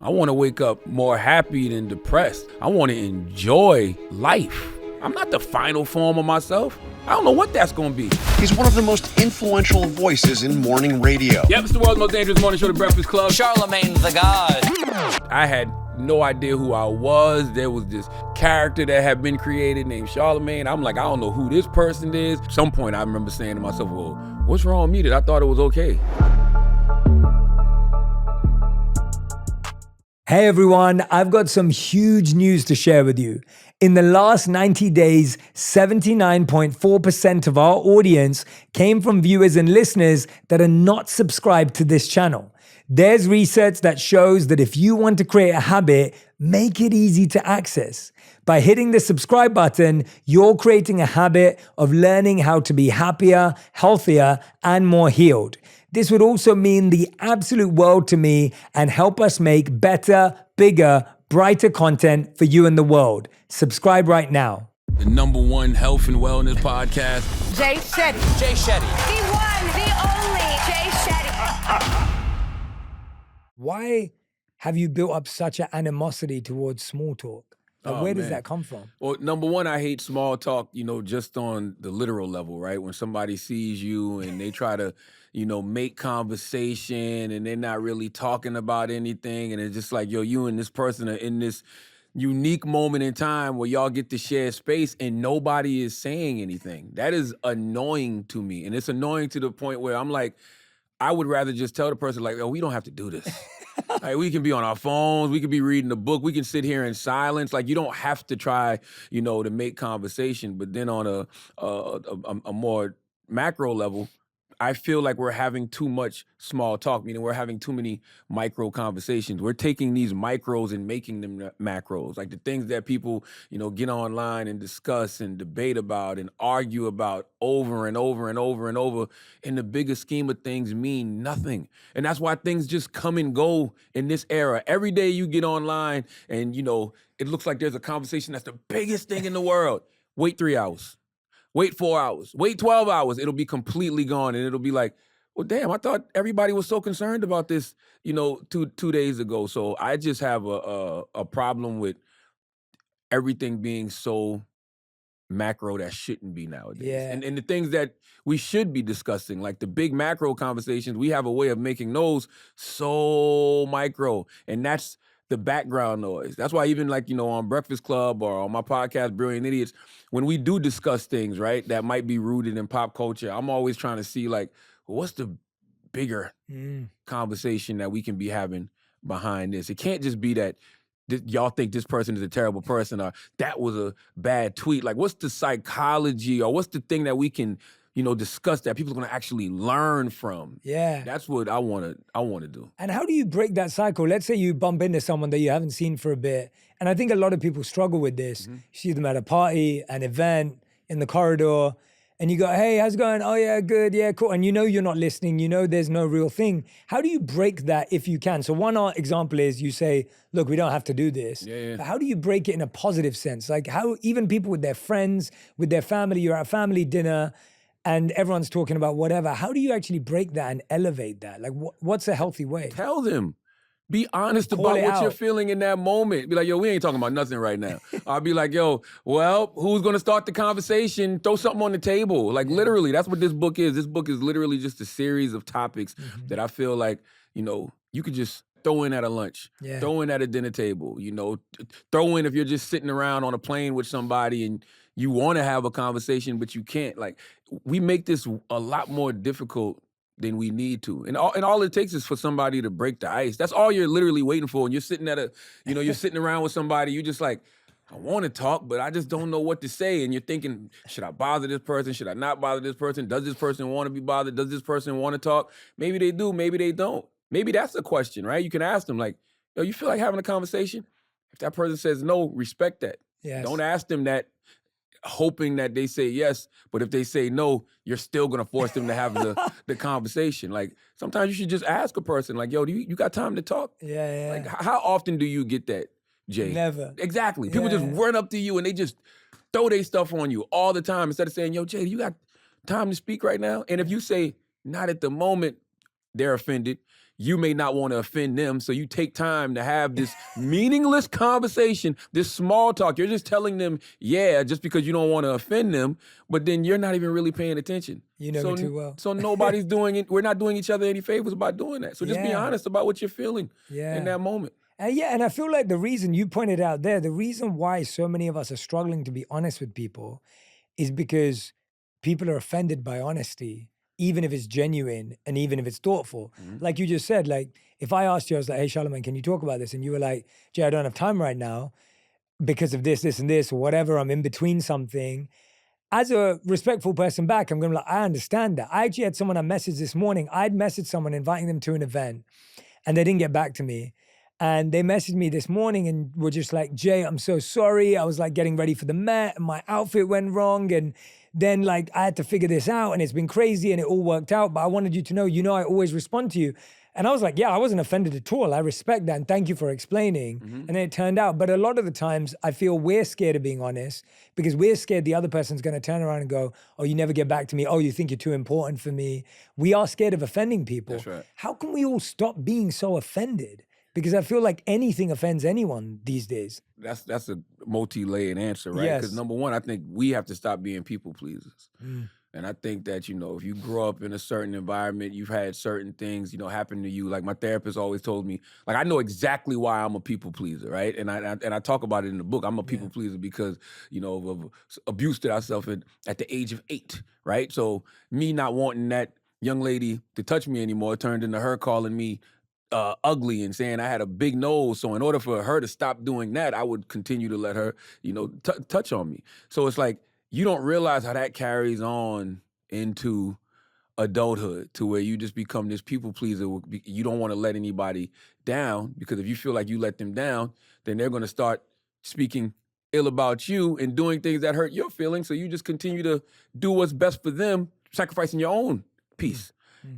I want to wake up more happy than depressed. I want to enjoy life. I'm not the final form of myself. I don't know what that's going to be. He's one of the most influential voices in morning radio. Yep, it's the world's most dangerous morning show, The Breakfast Club. Charlamagne the God. I had no idea who I was. There was this character that had been created named Charlamagne. I'm like, I don't know who this person is. At some point, I remember saying to myself, well, what's wrong with me that I thought it was okay? Hey everyone, I've got some huge news to share with you. In the last 90 days, 79.4% of our audience came from viewers and listeners that are not subscribed to this channel. There's research that shows that if you want to create a habit, make it easy to access. By hitting the subscribe button, you're creating a habit of learning how to be happier, healthier, and more healed. This would also mean the absolute world to me and help us make better, bigger, brighter content for you and the world. Subscribe right now. The #1 health and wellness podcast. Jay Shetty. Jay Shetty. The one, the only Jay Shetty. Why have you built up such an animosity towards small talk? Like, where does that come from? Well, #1, I hate small talk, just on the literal level, right? When somebody sees you and they try to, make conversation and they're not really talking about anything. And it's just like, you and this person are in this unique moment in time where y'all get to share space and nobody is saying anything. That is annoying to me. And it's annoying to the point where I'm like, I would rather just tell the person like, we don't have to do this. Like, we can be on our phones, we can be reading a book, we can sit here in silence. Like, you don't have to try, to make conversation. But then on a more macro level, I feel like we're having too much small talk, meaning we're having too many micro conversations. We're taking these micros and making them macros, like the things that people, get online and discuss and debate about and argue about over and over and over and over. In the bigger scheme of things, mean nothing. And that's why things just come and go in this era. Every day you get online and, it looks like there's a conversation that's the biggest thing in the world. Wait 3 hours. Wait 4 hours, wait 12 hours, it'll be completely gone. And it'll be like, well, damn, I thought everybody was so concerned about this, two days ago. So I just have a problem with everything being so macro that shouldn't be nowadays. Yeah. And the things that we should be discussing, like the big macro conversations, we have a way of making those so micro. And that's the background noise. That's why even like, on Breakfast Club or on my podcast, Brilliant Idiots, when we do discuss things, right, that might be rooted in pop culture, I'm always trying to see like, what's the bigger conversation that we can be having behind this? It can't just be that y'all think this person is a terrible person or that was a bad tweet. Like, what's the psychology or what's the thing that we can, discuss that people are going to actually learn from? Yeah. That's what I want to do. And how do you break that cycle? Let's say you bump into someone that you haven't seen for a bit. And I think a lot of people struggle with this. You see them at a party, an event, in the corridor, and you go, hey, how's it going? Oh yeah, good, yeah, cool. And you're not listening, there's no real thing. How do you break that if you can? So one example is you say, look, we don't have to do this. Yeah. But how do you break it in a positive sense? Like how even people with their friends, with their family, you're at a family dinner, and everyone's talking about whatever. How do you actually break that and elevate that? Like, what's a healthy way? Tell them. Be honest Call about it what out. you're feeling in that moment. Be like, we ain't talking about nothing right now. I'll be like, well, who's going to start the conversation? Throw something on the table. Like, literally, that's what this book is. This book is literally just a series of topics that I feel like, you could just throw in at a lunch, throw in at a dinner table, throw in if you're just sitting around on a plane with somebody and you want to have a conversation, but you can't. Like, we make this a lot more difficult than we need to. And all it takes is for somebody to break the ice. That's all you're literally waiting for. And you're sitting at you're sitting around with somebody, you're just like, I want to talk, but I just don't know what to say. And you're thinking, should I bother this person? Should I not bother this person? Does this person want to be bothered? Does this person want to talk? Maybe they do, maybe they don't. Maybe that's a question, right? You can ask them like, you feel like having a conversation? If that person says no, respect that. Yes. Don't ask them that hoping that they say yes, but if they say no, you're still gonna force them to have the conversation. Like, sometimes you should just ask a person, like, do you got time to talk? Yeah. Like, how often do you get that, Jay? Never. Exactly. People just run up to you and they just throw their stuff on you all the time instead of saying, Jay, you got time to speak right now? And if you say, not at the moment, they're offended. you may not want to offend them. So you take time to have this meaningless conversation, this small talk. You're just telling them, yeah, just because you don't want to offend them, but then you're not even really paying attention. You know me too well. So nobody's doing it. We're not doing each other any favors by doing that. So just be Yeah. honest about what you're feeling in that moment. And I feel like the reason you pointed out there, the reason why so many of us are struggling to be honest with people is because people are offended by honesty, even if it's genuine and even if it's thoughtful. Like you just said, like if I asked you, I was like, hey, Charlamagne, can you talk about this? And you were like, Jay, I don't have time right now because of this, this, and this, or whatever. I'm in between something. As a respectful person back, I'm going to be like, I understand that. I actually had someone I messaged this morning. I'd messaged someone inviting them to an event and they didn't get back to me. And they messaged me this morning and were just like, Jay, I'm so sorry. I was like getting ready for the Met and my outfit went wrong. And then like I had to figure this out and it's been crazy and it all worked out. But I wanted you to know, I always respond to you. And I was like, yeah, I wasn't offended at all. I respect that. And thank you for explaining. And then it turned out. But a lot of the times I feel we're scared of being honest because we're scared the other person's going to turn around and go, oh, you never get back to me. Oh, you think you're too important for me. We are scared of offending people. That's right. How can we all stop being so offended? Because I feel like anything offends anyone these days. That's a multi-layered answer, right? Yes. Because number one, I think we have to stop being people pleasers. And I think that, if you grow up in a certain environment, you've had certain things, happen to you. Like my therapist always told me, like I know exactly why I'm a people pleaser, right? And I talk about it in the book. I'm a people pleaser because, of abuse that I suffered at the age of 8, right? So me not wanting that young lady to touch me anymore turned into her calling me ugly and saying I had a big nose. So in order for her to stop doing that, I would continue to let her, touch on me. So it's like, you don't realize how that carries on into adulthood to where you just become this people pleaser. You don't want to let anybody down because if you feel like you let them down, then they're going to start speaking ill about you and doing things that hurt your feelings. So you just continue to do what's best for them, sacrificing your own peace.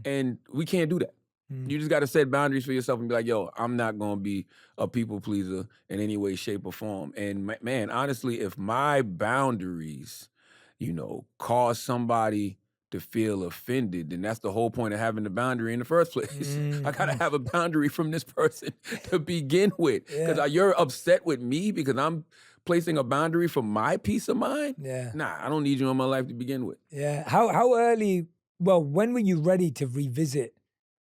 And we can't do that. You just got to set boundaries for yourself and be like, yo, I'm not going to be a people pleaser in any way, shape, or form. And man, honestly, if my boundaries, cause somebody to feel offended, then that's the whole point of having the boundary in the first place. I got to have a boundary from this person to begin with. Because you're upset with me because I'm placing a boundary for my peace of mind? Yeah. Nah, I don't need you in my life to begin with. Yeah. How early, when were you ready to revisit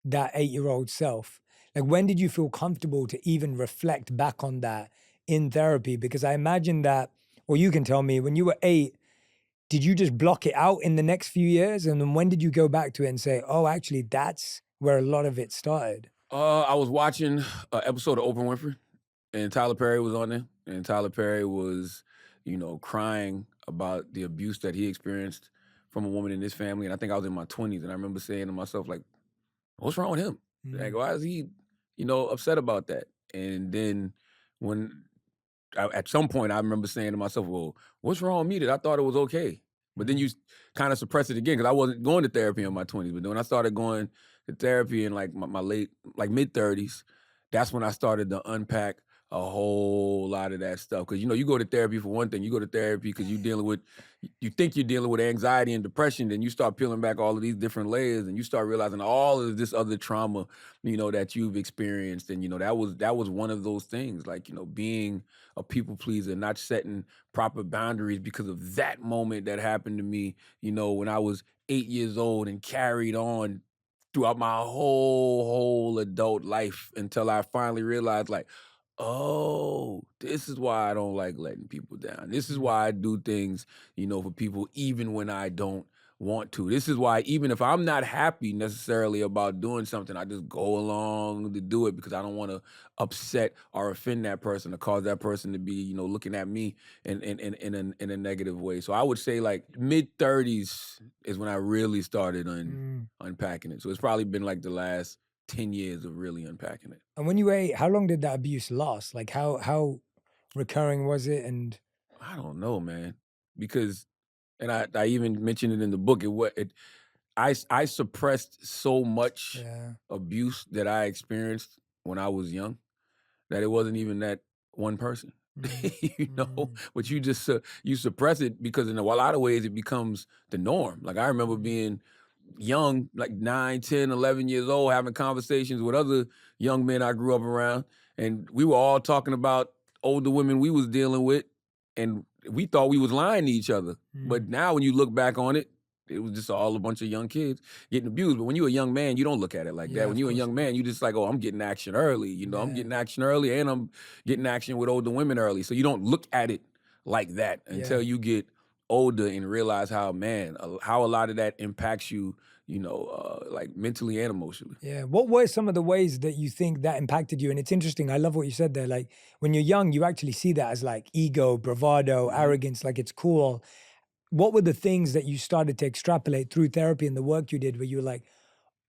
that 8-year-old self? Like when did you feel comfortable to even reflect back on that in therapy? Because I imagine that, or you can tell me, when you were 8, did you just block it out in the next few years? And then when did you go back to it and say, oh, actually, that's where a lot of it started? I was watching an episode of Oprah Winfrey, and Tyler Perry was on there. And Tyler Perry was, crying about the abuse that he experienced from a woman in his family. And I think I was in my 20s. And I remember saying to myself, like, what's wrong with him? Like, why is he, upset about that? And then at some point, I remember saying to myself, well, what's wrong with me that I thought it was okay? But then you kind of suppress it again because I wasn't going to therapy in my 20s. But then when I started going to therapy in like my late, like mid-30s, that's when I started to unpack a whole lot of that stuff. Because, you go to therapy for one thing. You go to therapy because you think you're dealing with anxiety and depression. Then you start peeling back all of these different layers and you start realizing all of this other trauma, that you've experienced. And, that was one of those things, like, being a people pleaser, not setting proper boundaries because of that moment that happened to me, when I was 8 years old and carried on throughout my whole adult life until I finally realized, like, oh, this is why I don't like letting people down. This is why I do things, for people even when I don't want to. This is why even if I'm not happy necessarily about doing something, I just go along to do it because I don't want to upset or offend that person or cause that person to be, looking at me in a negative way. So I would say like mid-30s is when I really started unpacking it. So it's probably been like the last 10 years of really unpacking it. And when you were 8, how long did that abuse last? Like how recurring was it? And I don't know, man, because, and I even mentioned it in the book. I suppressed so much abuse that I experienced when I was young that it wasn't even that one person, But you suppress it because in a lot of ways it becomes the norm. Like I remember being young, like 9, 10, 11 years old, having conversations with other young men I grew up around. And we were all talking about older women we was dealing with. And we thought we was lying to each other. But now when you look back on it, it was just all a bunch of young kids getting abused. But when you're a young man, you don't look at it like Yeah, that. When of you're a course young not. man, you just like, oh, I'm getting action early. You know, I'm Yeah. getting action early and I'm getting action with older women early. So you don't look at it like that until you get older and realize how, man, how a lot of that impacts you, like mentally and emotionally. Yeah. What were some of the ways that you think that impacted you? And it's interesting. I love what you said there. Like when you're young, you actually see that as like ego, bravado, arrogance, like it's cool. What were the things that you started to extrapolate through therapy and the work you did where you were like,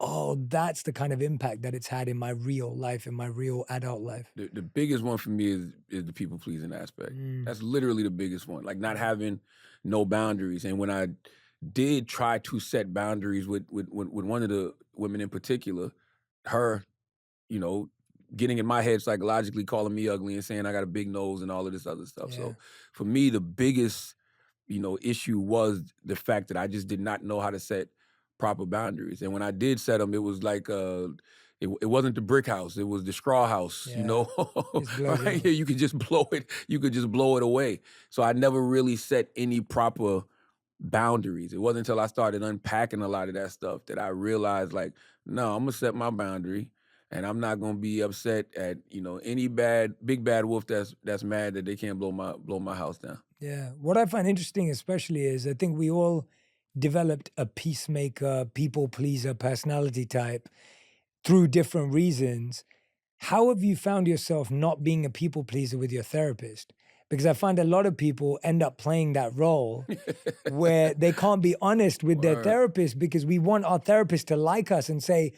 oh, that's the kind of impact that it's had in my real life, in my real adult life? The biggest one for me is the people pleasing aspect. That's literally the biggest one. Like not having no boundaries. And when I did try to set boundaries with one of the women in particular, her, you know, getting in my head psychologically, calling me ugly and saying I got a big nose and all of this other stuff. Yeah. So for me, the biggest, issue was the fact that I just did not know how to set proper boundaries. And when I did set them, it was like it wasn't the brick house, it was the straw house, Just blows right? over. You could just blow it, away. So I never really set any proper boundaries. It wasn't until I started unpacking a lot of that stuff that I realized, like, no, I'm gonna set my boundary, and I'm not gonna be upset at any big bad wolf that's mad that they can't blow my house down. Yeah. What I find interesting, especially, is I think we all developed a peacemaker, people pleaser personality type through different reasons. How have you found yourself not being a people pleaser with your therapist? Because I find a lot of people end up playing that role where they can't be honest with their Word. therapist because we want our therapist to like us and say,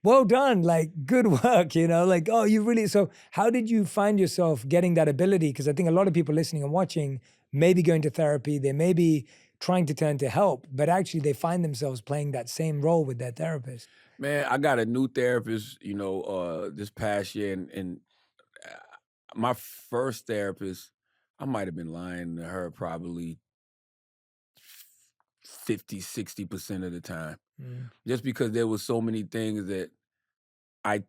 well done, like good work, like, oh, you really. So how did you find yourself getting that ability? Because I think a lot of people listening and watching may be going to therapy, they may be trying to turn to help, but actually they find themselves playing that same role with their therapist. Man, I got a new therapist, this past year, and my first therapist, I might have been lying to her probably 50, 60% of the time. Just because there was so many things that I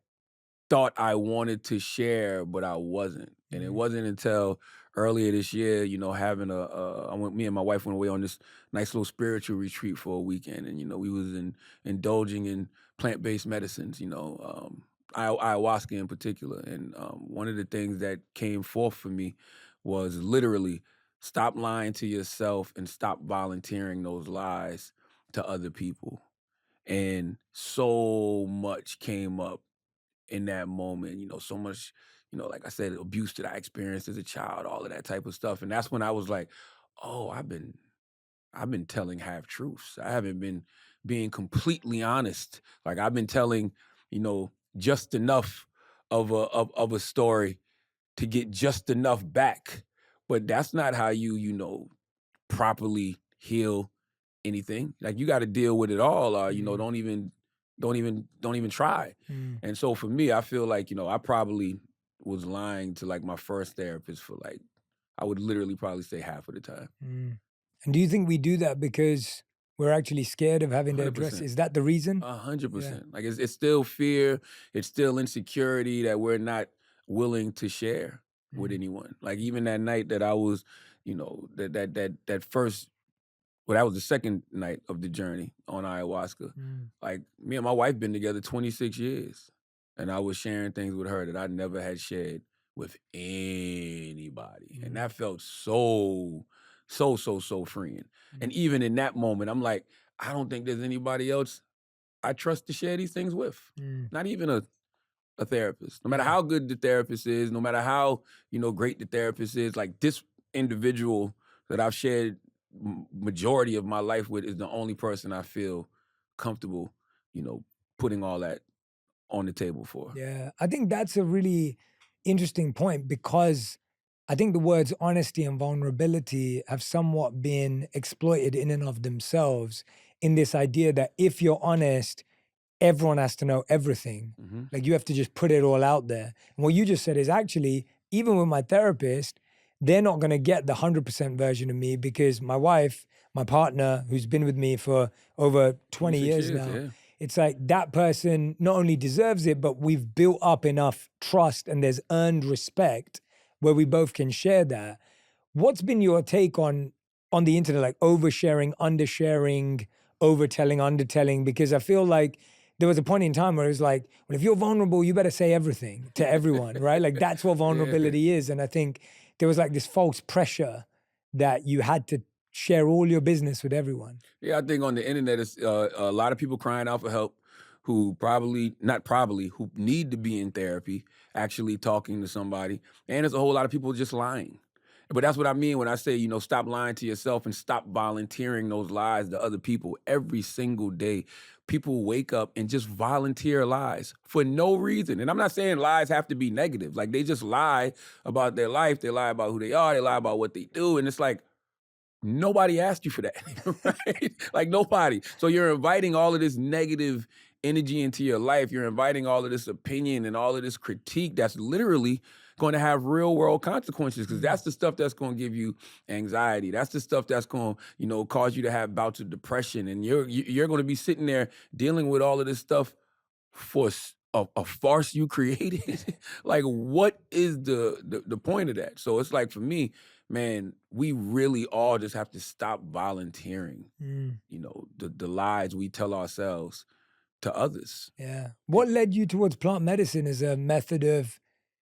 thought I wanted to share, but I wasn't. And it wasn't until earlier this year, having me and my wife went away on this nice little spiritual retreat for a weekend, and we was indulging in plant-based medicines, ayahuasca in particular. And one of the things that came forth for me was literally stop lying to yourself and stop volunteering those lies to other people. And so much came up in that moment, so much, like I said, abuse that I experienced as a child, all of that type of stuff. And that's when I was like, oh, I've been telling half truths. I haven't been being completely honest. Like I've been telling, just enough of a story to get just enough back. But that's not how you properly heal anything. Like you got to deal with it all, or don't even try. And so for me, I feel like I probably was lying to like my first therapist for like, I would literally probably say half of the time. And do you think we do that because we're actually scared of having to address? 100%. Is that the reason? 100%. Like it's still fear, it's still insecurity that we're not willing to share with anyone. Like even that night that I was, that first. Well, that was the second night of the journey on ayahuasca. Like me and my wife been together 26 years, and I was sharing things with her that I never had shared with anybody, and that felt so freeing. And even in that moment, I'm like, I don't think there's anybody else I trust to share these things with. Not even a therapist. No matter how good the therapist is, no matter how great the therapist is, like this individual that I've shared majority of my life with is the only person I feel comfortable, putting all that on the table for. Yeah, I think that's a really interesting point because I think the words honesty and vulnerability have somewhat been exploited in and of themselves in this idea that if you're honest, everyone has to know everything. Like you have to just put it all out there. And what you just said is actually, even with my therapist, they're not going to get the 100% version of me because my wife, my partner, who's been with me for over 20 years now, yeah. it's like that person not only deserves it, but we've built up enough trust and there's earned respect where we both can share that. What's been your take on the internet, like oversharing, undersharing, overtelling, undertelling? Because I feel like there was a point in time where it was like, well, if you're vulnerable, you better say everything to everyone, right? Like that's what vulnerability is. And I think there was like this false pressure that you had to share all your business with everyone. Yeah, I think on the internet, it's a lot of people crying out for help who who need to be in therapy, actually talking to somebody. And there's a whole lot of people just lying. But that's what I mean when I say, stop lying to yourself and stop volunteering those lies to other people. Every single day, people wake up and just volunteer lies for no reason. And I'm not saying lies have to be negative. Like, they just lie about their life. They lie about who they are. They lie about what they do. And it's like, nobody asked you for that, right? Like, nobody. So you're inviting all of this negative energy into your life. You're inviting all of this opinion and all of this critique that's literally going to have real world consequences, because that's the stuff that's going to give you anxiety. That's the stuff that's going to, cause you to have bouts of depression. And you're going to be sitting there dealing with all of this stuff for a farce you created. Like, what is the point of that? So it's like, for me, man, we really all just have to stop volunteering, the lies we tell ourselves to others. Yeah. What led you towards plant medicine as a method of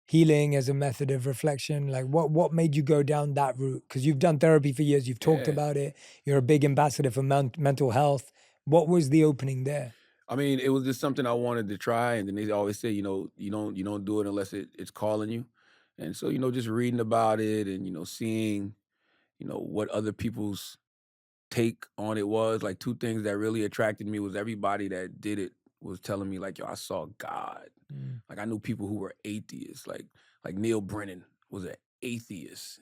healing, as a method of reflection? Like what made you go down that route? Because you've done therapy for years, you've talked about it. You're a big ambassador for mental health. What was the opening there? I mean, it was just something I wanted to try, and then they always say, you don't do it unless it's calling you. And so, just reading about it and seeing, what other people's take on it was. Like, two things that really attracted me was everybody that did it was telling me, like, yo, I saw God. Like, I knew people who were atheists, like Neil Brennan was an atheist.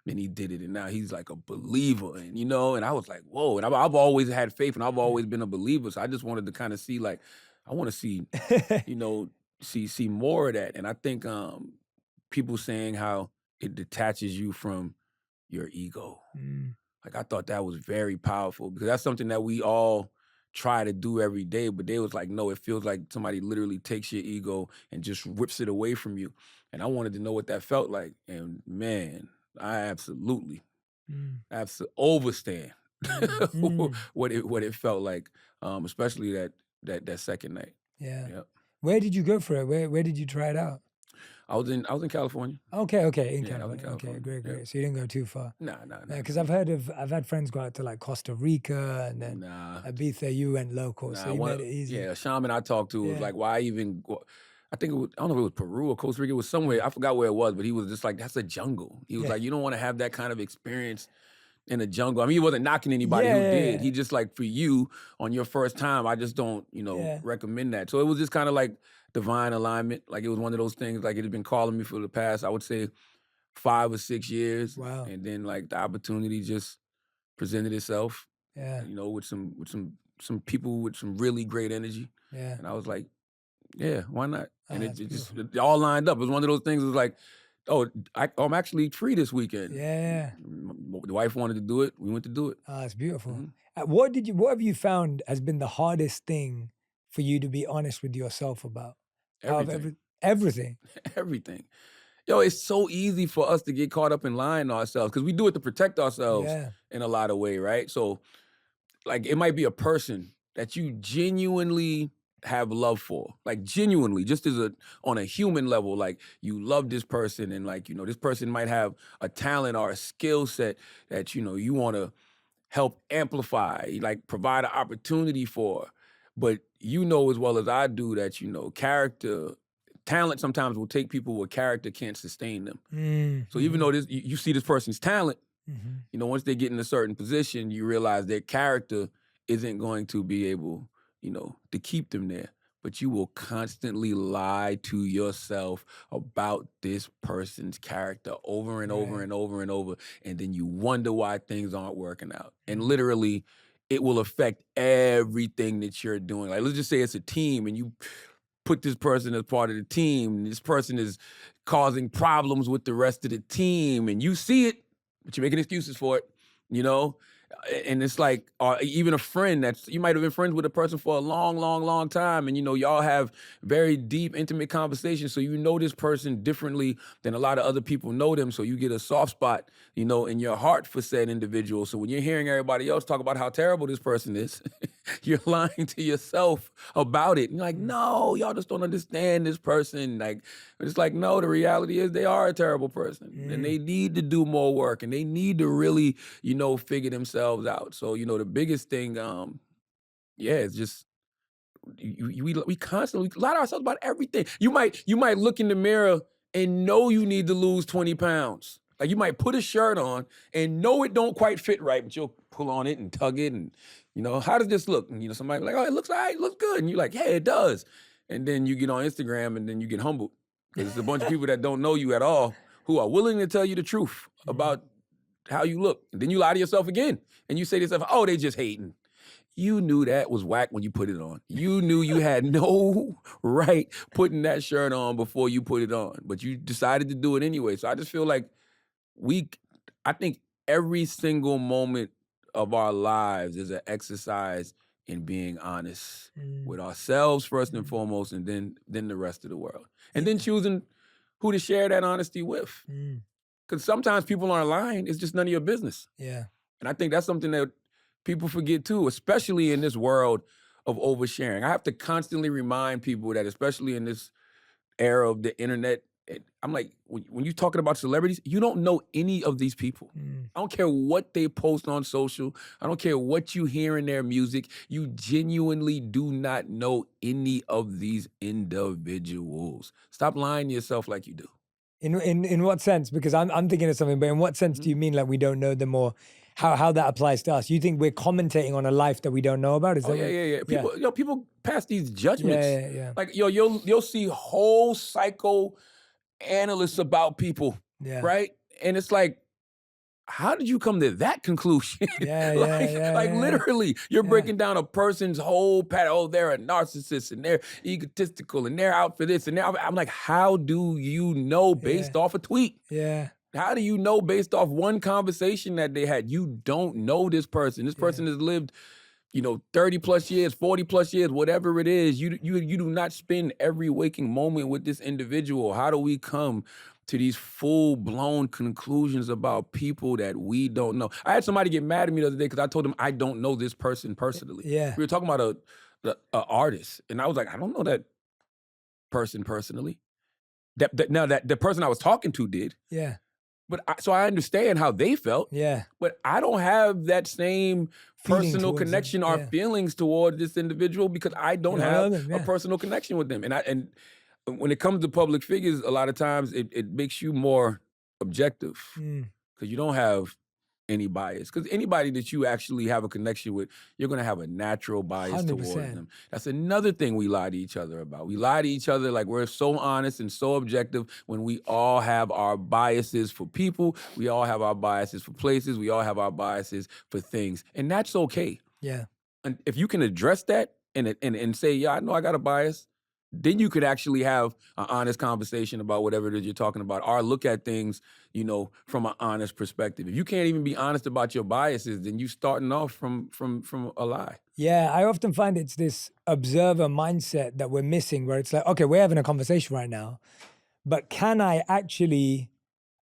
And he did it, and now he's like a believer, and and I was like, whoa. And I've always had faith, and I've always been a believer. So I just wanted to kind of see, like, I want to see, see more of that. And I think people saying how it detaches you from your ego. Like, I thought that was very powerful, because that's something that we all try to do every day. But they was like, no, it feels like somebody literally takes your ego and just rips it away from you. And I wanted to know what that felt like. And man, I absolutely overstand what it felt like, especially that second night. Yeah. Yep. Where did you go for it? Where did you try it out? I was in California. Okay, in Yeah, I was in California. Okay, California. great. Yeah. So you didn't go too far. Nah. Because I've had friends go out to like Costa Rica and then Nah. Ibiza. You went local, so you made it easy. Yeah, a shaman I talked to was like, why even go? I think I don't know if it was Peru or Costa Rica. It was somewhere. I forgot where it was, but he was just like, that's a jungle. He was like, you don't want to have that kind of experience in a jungle. I mean, he wasn't knocking anybody who did. He just like, for you on your first time, I just don't, recommend that. So it was just kind of like divine alignment. Like, it was one of those things, like, it had been calling me for the past, I would say, 5 or 6 years. Wow. And then, like, the opportunity just presented itself. Yeah. With some people with some really great energy. Yeah. And I was like, yeah, why not? And that's it all lined up. It was one of those things. It was like, oh, I'm actually free this weekend. Yeah. The wife wanted to do it. We went to do it. Oh, it's beautiful. What have you found has been the hardest thing for you to be honest with yourself about? Everything. Everything. Everything. Yo, it's so easy for us to get caught up in lying to ourselves, because we do it to protect ourselves in a lot of ways, right? So, like, it might be a person that you genuinely have love for, like, genuinely, just on a human level. Like, you love this person, and, like, this person might have a talent or a skill set that you want to help amplify, like, provide an opportunity for. But as well as I do that talent sometimes will take people where character can't sustain them. So even though you see this person's talent, once they get in a certain position, you realize their character isn't going to be able, to keep them there. But you will constantly lie to yourself about this person's character over and over and over and over. And then you wonder why things aren't working out. And literally, it will affect everything that you're doing. Like, let's just say it's a team and you put this person as part of the team, and this person is causing problems with the rest of the team, and you see it, but you're making excuses for it, you know? And it's like, even a friend you might have been friends with a person for a long, long, long time, and y'all have very deep, intimate conversations. So you know this person differently than a lot of other people know them. So you get a soft spot, in your heart for said individual. So when you're hearing everybody else talk about how terrible this person is, you're lying to yourself about it. And you're like, no, y'all just don't understand this person. Like, it's like, no, the reality is they are a terrible person, and they need to do more work, and they need to really, figure themselves out. So, the biggest thing, it's just we constantly lie to ourselves about everything. You might look in the mirror and know you need to lose 20 pounds. Like, you might put a shirt on and know it don't quite fit right, but you'll pull on it and tug it and, how does this look? And, somebody like, oh, it looks all right, it looks good. And you're like, hey, it does. And then you get on Instagram and then you get humbled because it's a bunch of people that don't know you at all who are willing to tell you the truth about how you look. And then you lie to yourself again. And you say to yourself, oh, they just hating. You knew that was whack when you put it on. You knew you had no right putting that shirt on before you put it on. But you decided to do it anyway. So I just feel like I think every single moment of our lives is an exercise in being honest with ourselves first and foremost, and then the rest of the world. And then choosing who to share that honesty with. Because sometimes people aren't lying. It's just none of your business. Yeah. And I think that's something that people forget too, especially in this world of oversharing. I have to constantly remind people that, especially in this era of the internet, I'm like, when you're talking about celebrities, you don't know any of these people. I don't care what they post on social. I don't care what you hear in their music. You genuinely do not know any of these individuals. Stop lying to yourself like you do. In what sense? Because I'm thinking of something, but in what sense do you mean like we don't know them, or how that applies to us? You think we're commentating on a life that we don't know about? Is that yeah. People, people pass these judgments. Yeah. Like, you'll see whole psychoanalysts about people, right? And it's like, how did you come to that conclusion? Literally, you're breaking down a person's whole pattern. Oh, they're a narcissist and they're egotistical and they're out for this and they're I'm like, how do you know based off a tweet? Yeah. How do you know based off one conversation that they had? You don't know this person. This person has lived, 30 plus years, 40 plus years, whatever it is. You do not spend every waking moment with this individual. How do we come to these full-blown conclusions about people that we don't know? I had somebody get mad at me the other day because I told them I don't know this person personally. Yeah. We were talking about a artist, and I was like, I don't know that person personally. Now that the person I was talking to did. Yeah. But so I understand how they felt. Yeah. But I don't have that same personal connection or Yeah. feelings toward this individual because I don't have a personal connection with them. And when it comes to public figures, a lot of times it makes you more objective because you don't have any bias. Because anybody that you actually have a connection with, you're going to have a natural bias 100%. towards them. That's another thing we lie to each other about. We lie to each other like we're so honest and so objective when we all have our biases for people. We all have our biases for places. We all have our biases for things. And that's okay. Yeah. And if you can address that and say, yeah, I know I got a bias, then you could actually have an honest conversation about whatever it is you're talking about, or look at things, from an honest perspective. If you can't even be honest about your biases, then you're starting off from a lie. Yeah, I often find it's this observer mindset that we're missing, where it's like, okay, we're having a conversation right now, but can I actually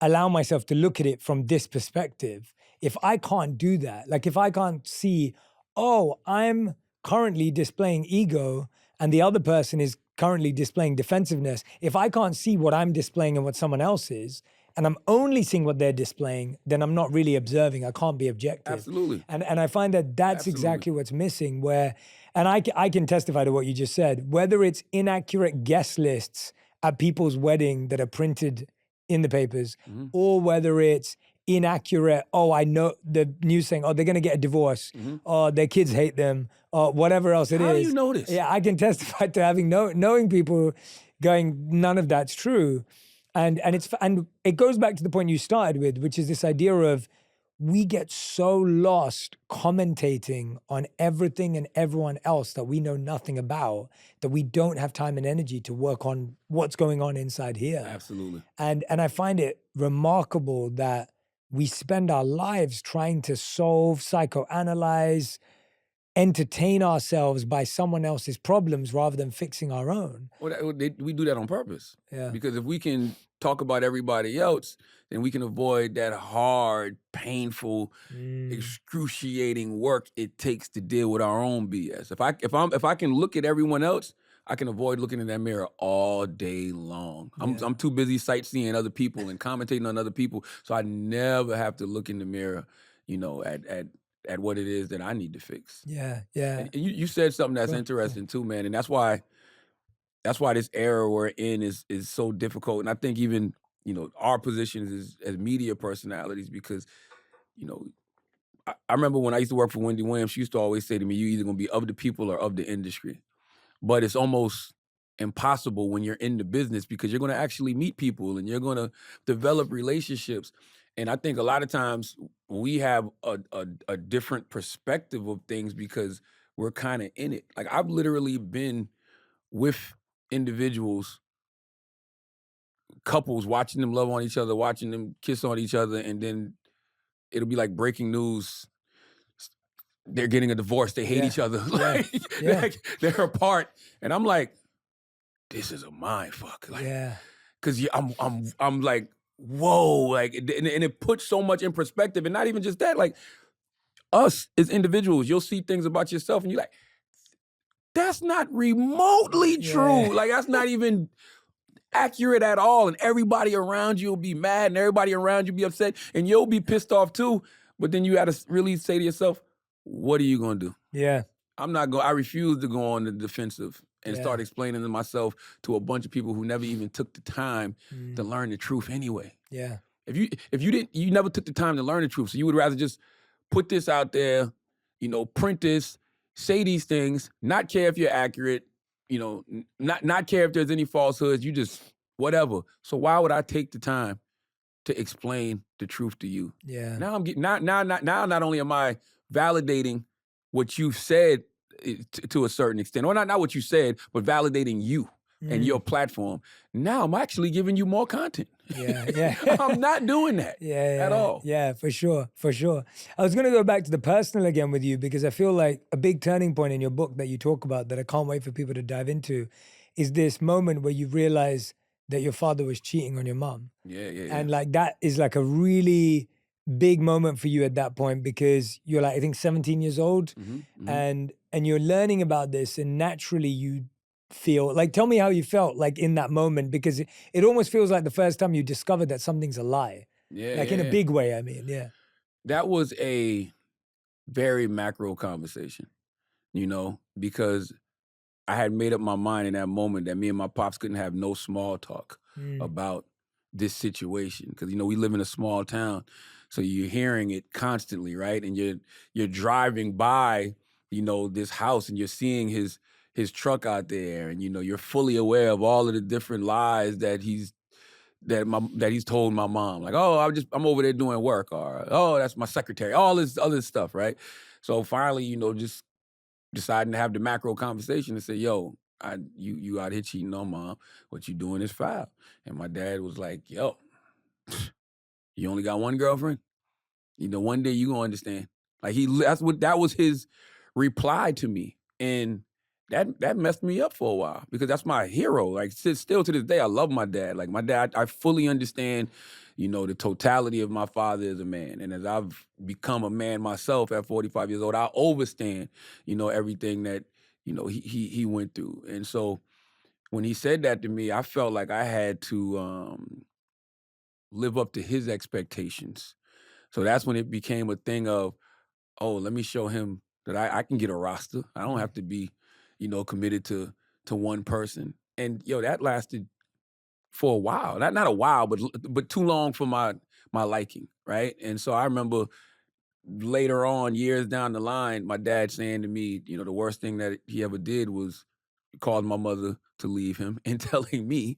allow myself to look at it from this perspective? If I can't do that, like if I can't see, oh, I'm currently displaying ego and the other person is currently displaying defensiveness, if I can't see what I'm displaying and what someone else is, and I'm only seeing what they're displaying, then I'm not really observing. I can't be objective. Absolutely. And I find that that's exactly what's missing, where, and I can testify to what you just said, whether it's inaccurate guest lists at people's wedding that are printed in the papers, or whether it's inaccurate, oh, I know the news saying, oh, they're going to get a divorce, or their kids hate them, or whatever else it is. How do you know this? Yeah, I can testify to having knowing people going, none of that's true. And it goes back to the point you started with, which is this idea of we get so lost commentating on everything and everyone else that we know nothing about, that we don't have time and energy to work on what's going on inside here. Absolutely. And I find it remarkable that we spend our lives trying to solve, psychoanalyze, entertain ourselves by someone else's problems rather than fixing our own. Well, we do that on purpose. Yeah. Because if we can talk about everybody else, then we can avoid that hard, painful, excruciating work it takes to deal with our own BS. If I can look at everyone else, I can avoid looking in that mirror all day long. I'm too busy sightseeing other people and commentating on other people, so I never have to look in the mirror, at what it is that I need to fix. Yeah. And you said something that's Sure, interesting too, man, and that's why this era we're in is so difficult. And I think even our positions as media personalities, because I remember when I used to work for Wendy Williams, she used to always say to me, "You either gonna be of the people or of the industry." But it's almost impossible when you're in the business, because you're going to actually meet people and you're going to develop relationships. And I think a lot of times we have a different perspective of things because we're kind of in it. Like, I've literally been with individuals, couples, watching them love on each other, watching them kiss on each other, and then it'll be like breaking news. They're getting a divorce. They hate each other. Like they're apart. And I'm like, this is a mind fuck. Like, because I'm like, whoa, like, and it puts so much in perspective. And not even just that, like, us as individuals, you'll see things about yourself and you're like, that's not remotely true. Like, that's not even accurate at all. And everybody around you will be mad and everybody around you be upset and you'll be pissed off too. But then you got to really say to yourself, what are you going to do? Yeah. I refuse to go on the defensive and start explaining to myself to a bunch of people who never even took the time to learn the truth anyway. Yeah. If you never took the time to learn the truth, so you would rather just put this out there, print this, say these things, not care if you're accurate, not care if there's any falsehoods, you just whatever. So why would I take the time to explain the truth to you? Yeah. Now I'm getting now not only am I validating what you've said to a certain extent, or not what you said, but validating you and your platform. Now I'm actually giving you more content. Yeah. I'm not doing that at all. Yeah, for sure. I was going to go back to the personal again with you, because I feel like a big turning point in your book that you talk about that I can't wait for people to dive into is this moment where you realize that your father was cheating on your mom. Yeah. And like that is like a really big moment for you at that point, because you're like, I think 17 years old and you're learning about this, and naturally you feel like, tell me how you felt like in that moment, because it almost feels like the first time you discovered that something's a lie. In a big way, I mean, That was a very macro conversation, because I had made up my mind in that moment that me and my pops couldn't have no small talk about this situation, because we live in a small town, so you're hearing it constantly, right? And you're driving by, this house, and you're seeing his truck out there, and you're fully aware of all of the different lies that he's told my mom, like, oh, I'm over there doing work, or oh, that's my secretary, all this other stuff, right? So finally, just deciding to have the macro conversation and say, yo, you out here cheating on mom, what you doing is foul. And my dad was like, yo, you only got one girlfriend? One day you gonna understand. Like, that was his reply to me. And that messed me up for a while, because that's my hero. Like, still to this day, I love my dad. Like, my dad, I fully understand, the totality of my father as a man. And as I've become a man myself at 45 years old, I understand, everything that, he went through. And so when he said that to me, I felt like I had to live up to his expectations. So that's when it became a thing of, oh, let me show him that I can get a roster. I don't have to be, committed to one person. And that lasted for a while. Not a while, but too long for my liking, right? And so I remember later on, years down the line, my dad saying to me, the worst thing that he ever did was called my mother to leave him, and telling me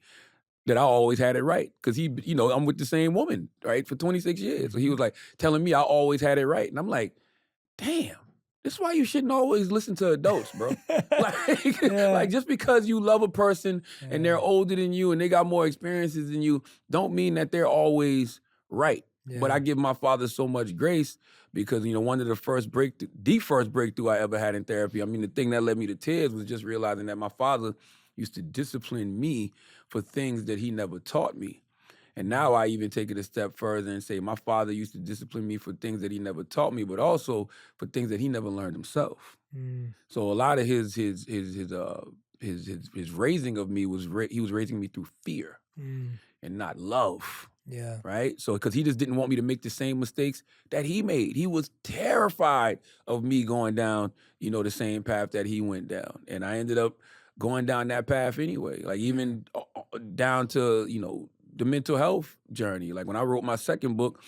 that I always had it right. Cause he, I'm with the same woman, right, for 26 years. So he was like telling me I always had it right. And I'm like, damn, this is why you shouldn't always listen to adults, bro. Like just because you love a person and they're older than you and they got more experiences than you, don't mean that they're always right. But I give my father so much grace because, one of the first breakthrough I ever had in therapy, I mean, the thing that led me to tears was just realizing that my father used to discipline me for things that he never taught me. And now I even take it a step further and say my father used to discipline me for things that he never taught me, but also for things that he never learned himself. So a lot of his raising of me was he was raising me through fear and not love. Yeah. Right. So because he just didn't want me to make the same mistakes that he made. He was terrified of me going down, the same path that he went down. And I ended up going down that path anyway. Like even down to, the mental health journey. Like when I wrote my second book,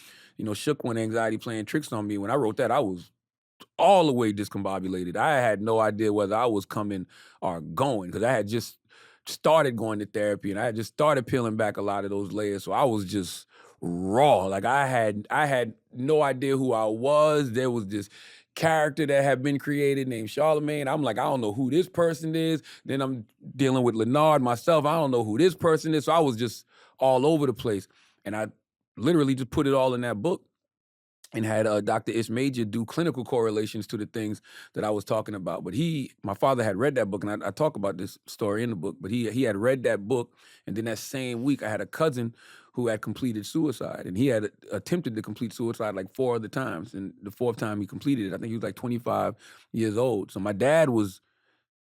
Shook When Anxiety Playing Tricks on Me. When I wrote that, I was all the way discombobulated. I had no idea whether I was coming or going because I had just started going to therapy and I had just started peeling back a lot of those layers. So I was just raw. Like I had no idea who I was. There was this character that had been created named Charlamagne. I'm like, I don't know who this person is. Then I'm dealing with Leonard myself. I don't know who this person is. So I was just all over the place. And I literally just put it all in that book and had Dr. Ish Major do clinical correlations to the things that I was talking about. But my father had read that book, and I talk about this story in the book, but he had read that book, and then that same week I had a cousin who had completed suicide, and he had attempted to complete suicide like 4 other times, and the 4th time he completed it, I think he was like 25 years old. So my dad was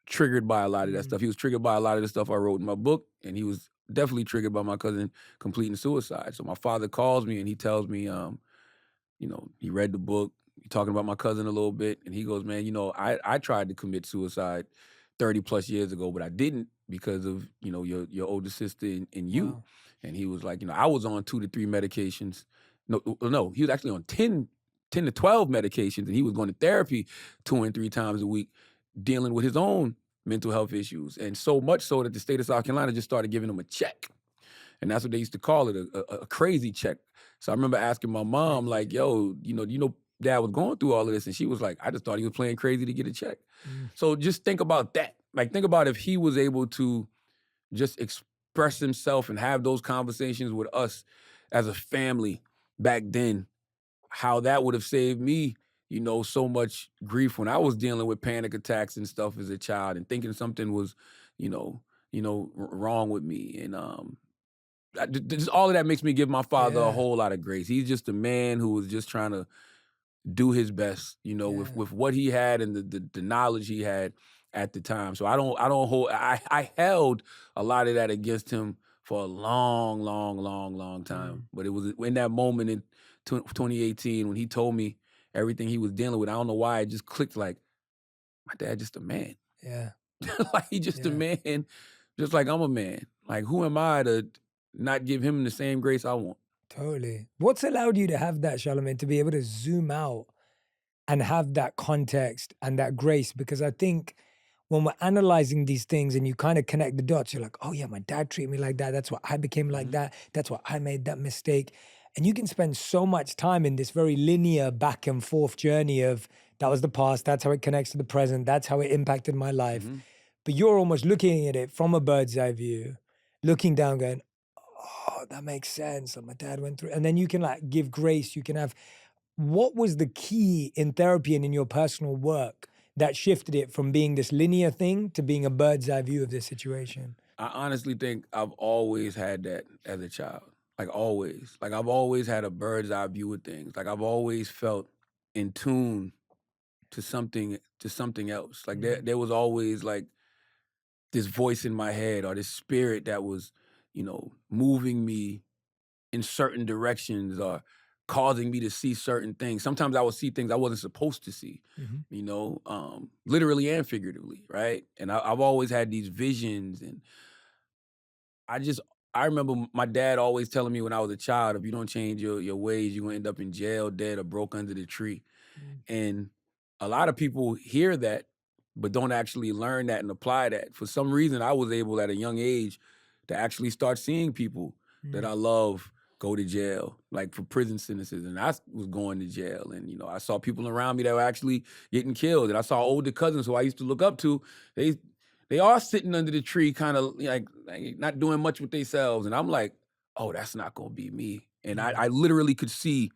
triggered by a lot of that stuff. He was triggered by a lot of the stuff I wrote in my book, and he was definitely triggered by my cousin completing suicide. So my father calls me, and he tells me, he read the book, talking about my cousin a little bit, and he goes, man, I tried to commit suicide 30 plus years ago, but I didn't because of, your older sister and you. Wow. And he was like, I was on 2 to 3 medications. No, he was actually on 10 to 12 medications, and he was going to therapy 2 and 3 times a week, dealing with his own mental health issues. And so much so that the state of South Carolina just started giving him a check. And that's what they used to call it, a crazy check. So I remember asking my mom, like, yo, dad was going through all of this. And she was like, I just thought he was playing crazy to get a check. So just think about that. Like, think about if he was able to just express himself and have those conversations with us as a family back then, how that would have saved me, so much grief when I was dealing with panic attacks and stuff as a child and thinking something was, wrong with me. And just all of that makes me give my father a whole lot of grace. He's just a man who was just trying to do his best, with what he had and the knowledge he had at the time. So I held a lot of that against him for a long, long, long, long time. But it was in that moment in 2018 when he told me everything he was dealing with. I don't know why it just clicked. Like, my dad just a man. Yeah. Like he just a man, just like I'm a man. Like, who am I to not give him the same grace I want? Totally. What's allowed you to have that, Charlamagne, to be able to zoom out and have that context and that grace? Because I think when we're analyzing these things and you kind of connect the dots, you're like, oh yeah, my dad treated me like that. That's why I became like that. That's why I made that mistake. And you can spend so much time in this very linear back and forth journey of that was the past. That's how it connects to the present. That's how it impacted my life. But you're almost looking at it from a bird's eye view, looking down going, oh, that makes sense. Like my dad went through, and then you can like give grace. You can have, what was the key in therapy and in your personal work that shifted it from being this linear thing to being a bird's eye view of this situation? I honestly think I've always had that as a child. Like always. Like I've always had a bird's eye view of things. Like I've always felt in tune to something else. Like there was always like this voice in my head or this spirit that was, moving me in certain directions or causing me to see certain things. Sometimes I would see things I wasn't supposed to see, literally and figuratively, right? And I've always had these visions, and I remember my dad always telling me when I was a child, if you don't change your ways, you're gonna end up in jail, dead, or broke under the tree. And a lot of people hear that, but don't actually learn that and apply that. For some reason, I was able at a young age to actually start seeing people that I love go to jail, like for prison sentences. And I was going to jail. And, you know, I saw people around me that were actually getting killed. And I saw older cousins who I used to look up to. They are sitting under the tree, kind of like not doing much with themselves. And I'm like, oh, that's not going to be me. And I literally could see,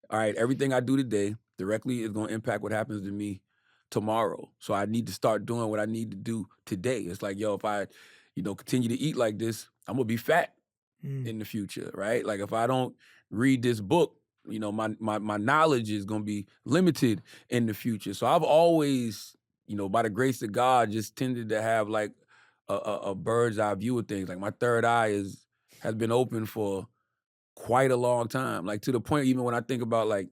all right, everything I do today directly is going to impact what happens to me tomorrow. So I need to start doing what I need to do today. It's like, yo, if I, you know, continue to eat like this, I'm going to be fat in the future, right? Like if I don't read this book, you know, my knowledge is going to be limited in the future. So I've always, you know, by the grace of God, just tended to have like a bird's eye view of things. Like my third eye has been open for quite a long time. Like to the point, even when I think about like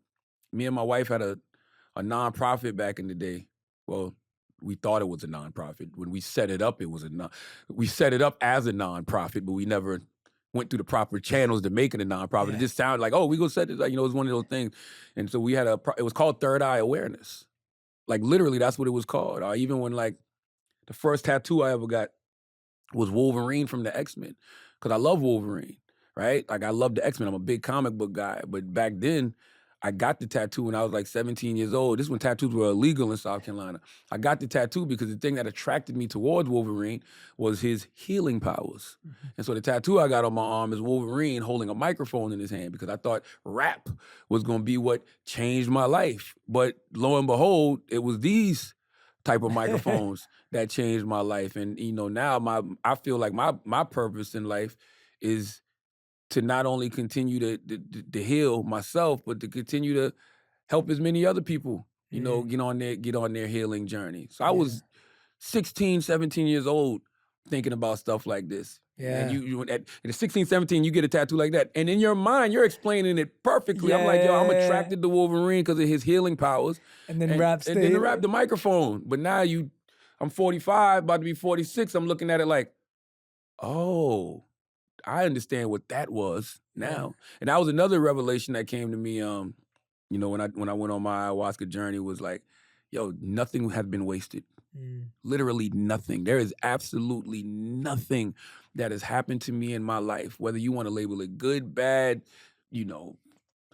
me and my wife had a nonprofit back in the day. Well, we thought it was a nonprofit. When we set it up, we set it up as a nonprofit, but we never went through the proper channels to make it a nonprofit. It just sounded like, oh, we gonna set this, like, you know, it was one of those things. And so we had it was called Third Eye Awareness. Like literally, that's what it was called. Even when like the first tattoo I ever got was Wolverine from the X-Men, because I love Wolverine, right? Like I love the X-Men. I'm a big comic book guy, but back then I got the tattoo when I was like 17 years old. This is when tattoos were illegal in South Carolina. I got the tattoo because the thing that attracted me towards Wolverine was his healing powers. And so the tattoo I got on my arm is Wolverine holding a microphone in his hand because I thought rap was going to be what changed my life. But lo and behold, it was these type of microphones that changed my life. And, you know, now I feel like my purpose in life is to not only continue to heal myself, but to continue to help as many other people, you know, get on their healing journey. So I was 16, 17 years old thinking about stuff like this. Yeah. And you at 16, 17, you get a tattoo like that. And in your mind, you're explaining it perfectly. I'm like, yo, I'm attracted to Wolverine because of his healing powers. And then raps and then the rap the microphone. But now I'm 45, about to be 46. I'm looking at it like, oh, I understand what that was now. And that was another revelation that came to me, you know, when I went on my ayahuasca journey, was like, yo, nothing has been wasted. Literally nothing. There is absolutely nothing that has happened to me in my life, whether you want to label it good, bad, you know,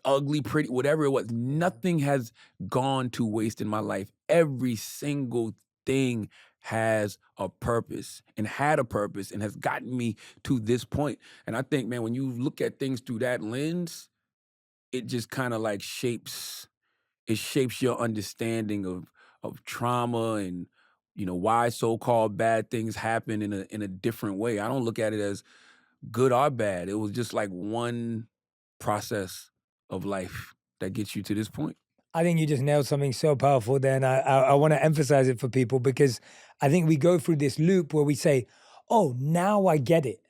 ugly, pretty, whatever it was. Nothing has gone to waste in my life. Every single thing has a purpose and had a purpose and has gotten me to this point. And I think, man, when you look at things through that lens, it just kind of like shapes your understanding of trauma and, you know, why so-called bad things happen in a different way. I don't look at it as good or bad. It was just like one process of life that gets you to this point. I think you just nailed something so powerful there, and I want to emphasize it for people because I think we go through this loop where we say, oh, now I get it.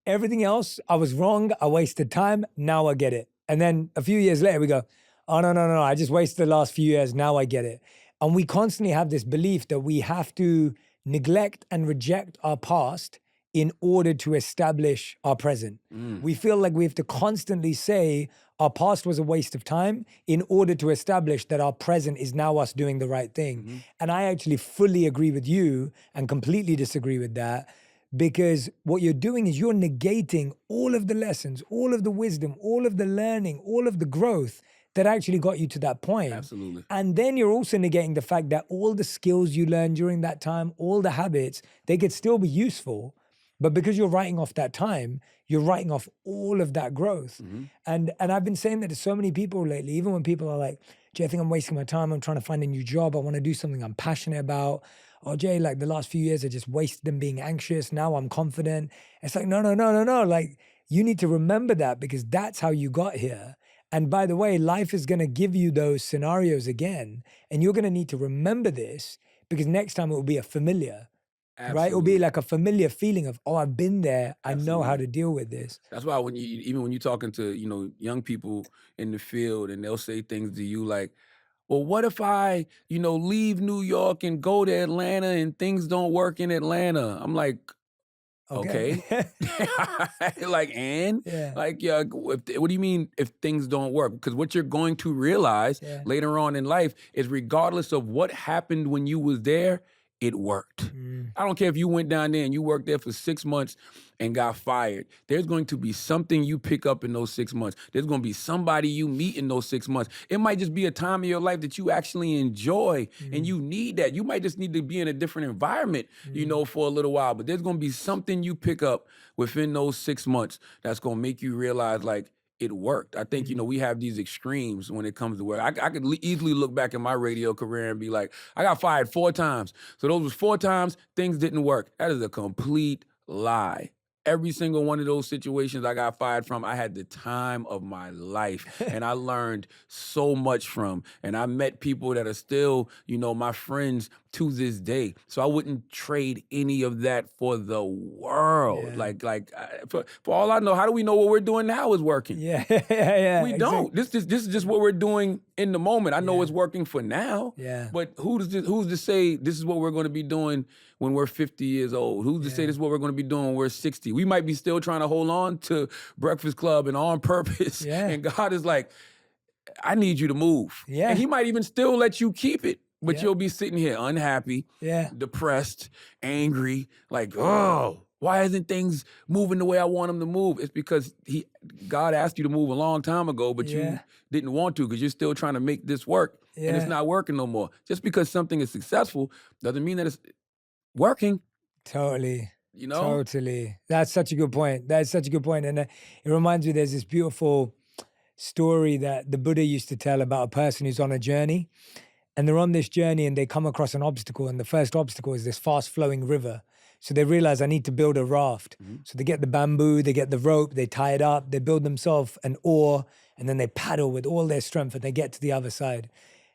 Everything else, I was wrong, I wasted time, now I get it. And then a few years later, we go, oh, no, I just wasted the last few years, now I get it. And we constantly have this belief that we have to neglect and reject our past in order to establish our present. We feel like we have to constantly say our past was a waste of time in order to establish that our present is now us doing the right thing. And I actually fully agree with you and completely disagree with that, because what you're doing is you're negating all of the lessons, all of the wisdom, all of the learning, all of the growth that actually got you to that point. Absolutely. And then you're also negating the fact that all the skills you learned during that time, all the habits, they could still be useful. But because you're writing off that time, you're writing off all of that growth. And I've been saying that to so many people lately, even when people are like, Jay, I think I'm wasting my time. I'm trying to find a new job. I want to do something I'm passionate about. Or Jay, like the last few years, I just wasted them being anxious. Now I'm confident. It's like, no. Like you need to remember that because that's how you got here. And by the way, life is going to give you those scenarios again. And you're going to need to remember this because next time it will be a familiar. Absolutely. Right? It'll be like a familiar feeling of, oh, I've been there. I know how to deal with this. That's why when you're talking to, you know, young people in the field and they'll say things to you like, well, what if I, you know, leave New York and go to Atlanta and things don't work in Atlanta? I'm like, okay. Like, and? Yeah. Like, yeah, what do you mean if things don't work? Because what you're going to realize later on in life is regardless of what happened when you was there, it worked. I don't care if you went down there and you worked there for 6 months and got fired. There's going to be something you pick up in those 6 months. There's going to be somebody you meet in those 6 months. It might just be a time in your life that you actually enjoy and you need that. You might just need to be in a different environment, for a little while. But there's going to be something you pick up within those 6 months that's going to make you realize, like, it worked. I think, we have these extremes when it comes to work. I could easily look back at my radio career and be like, I got fired 4 times. So those was 4 times things didn't work. That is a complete lie. Every single one of those situations I got fired from, I had the time of my life. And I learned so much from. And I met people that are still, my friends to this day. So I wouldn't trade any of that for the world. Yeah. For all I know, how do we know what we're doing now is working? Yeah, yeah. We don't. This is just what we're doing in the moment. I know it's working for now. Yeah. But who's to say this is what we're going to be doing when we're 50 years old? Who's to say this is what we're going to be doing when we're 60? We might be still trying to hold on to Breakfast Club and On Purpose. Yeah. And God is like, I need you to move. Yeah. And he might even still let you keep it. But Yeah. you'll be sitting here unhappy, depressed, angry, like, oh, why isn't things moving the way I want them to move? It's because God asked you to move a long time ago, but you didn't want to because you're still trying to make this work. And it's not working no more. Just because something is successful doesn't mean that it's working. Totally. You know? Totally. That's such a good point. That's such a good point. And it reminds me, there's this beautiful story that the Buddha used to tell about a person who's on a journey. And they're on this journey and they come across an obstacle. And the first obstacle is this fast flowing river. So they realize, I need to build a raft. So they get the bamboo, they get the rope, they tie it up, they build themselves an oar, and then they paddle with all their strength and they get to the other side.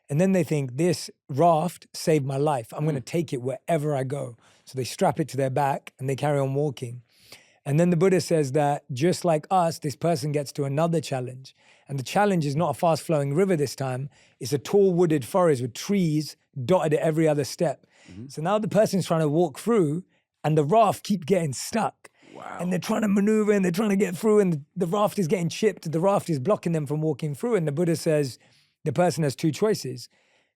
And then they think, this raft saved my life. I'm going to take it wherever I go. So they strap it to their back and they carry on walking. And then the Buddha says that just like us, this person gets to another challenge. And the challenge is not a fast-flowing river this time. It's a tall wooded forest with trees dotted at every other step. So now the person's trying to walk through and the raft keeps getting stuck. Wow. And they're trying to maneuver and they're trying to get through and the raft is getting chipped. The raft is blocking them from walking through. And the Buddha says the person has 2 choices.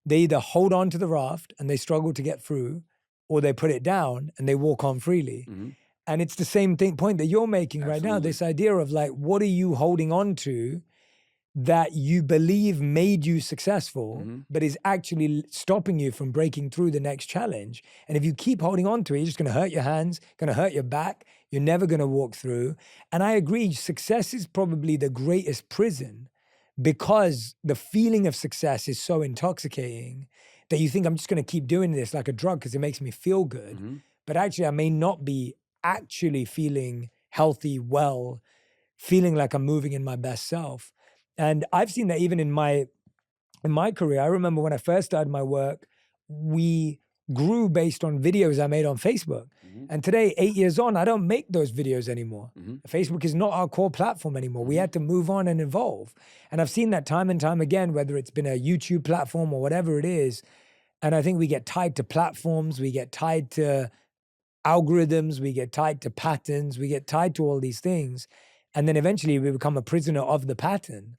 They either hold on to the raft and they struggle to get through, or they put it down and they walk on freely. And it's the same point that you're making right now, this idea of like, what are you holding on to that you believe made you successful, but is actually stopping you from breaking through the next challenge? And if you keep holding on to it, you're just gonna hurt your hands, gonna hurt your back, you're never gonna walk through. And I agree, success is probably the greatest prison because the feeling of success is so intoxicating that you think, I'm just gonna keep doing this like a drug because it makes me feel good. But actually, I may not be actually feeling healthy, well, feeling like I'm moving in my best self. And I've seen that even in my career. I remember when I first started my work, we grew based on videos I made on Facebook. And today, 8 years on, I don't make those videos anymore. Facebook is not our core platform anymore. We had to move on and evolve. And I've seen that time and time again, whether it's been a YouTube platform or whatever it is. And I think we get tied to platforms, we get tied to algorithms, we get tied to patterns, we get tied to all these things. And then eventually we become a prisoner of the pattern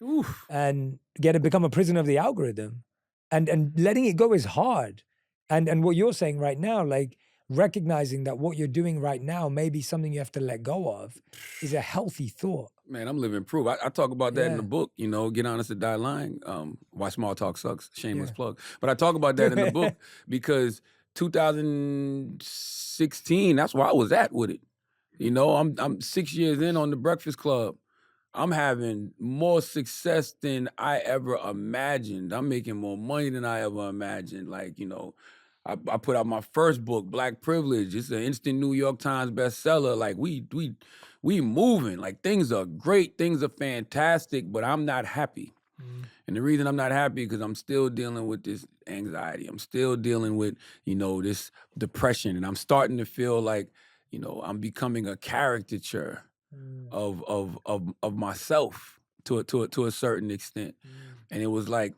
and become a prisoner of the algorithm. And letting it go is hard. And what you're saying right now, like recognizing that what you're doing right now may be something you have to let go of is a healthy thought. Man, I'm living proof. I talk about that in the book, Get Honest or Die Lying, Why Small Talk Sucks, shameless plug. But I talk about that in the book because 2016, that's where I was at with it. I'm 6 years in on the Breakfast Club. I'm having more success than I ever imagined. I'm making more money than I ever imagined. Like, I put out my first book, Black Privilege. It's an instant New York Times bestseller. Like we moving. Like things are great, things are fantastic, but I'm not happy. And the reason I'm not happy is because I'm still dealing with this anxiety. I'm still dealing with, this depression. And I'm starting to feel like, I'm becoming a caricature of myself to a certain extent. And it was like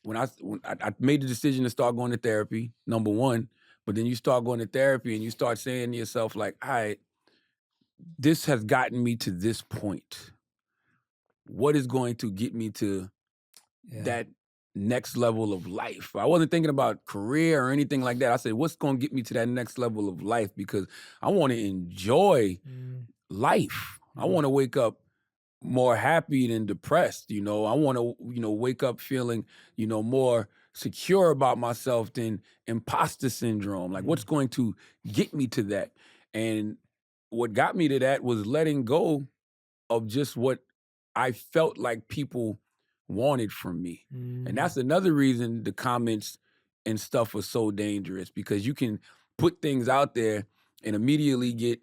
when I made the decision to start going to therapy, number one, but then you start going to therapy and you start saying to yourself like, all right, this has gotten me to this point. What is going to get me to that next level of life. I wasn't thinking about career or anything like that. I said, what's going to get me to that next level of life? Because I want to enjoy life. I want to wake up more happy than depressed. I want to, wake up feeling, more secure about myself than imposter syndrome. Like, what's going to get me to that? And what got me to that was letting go of just what I felt like people wanted from me. And that's another reason the comments and stuff are so dangerous, because you can put things out there and immediately get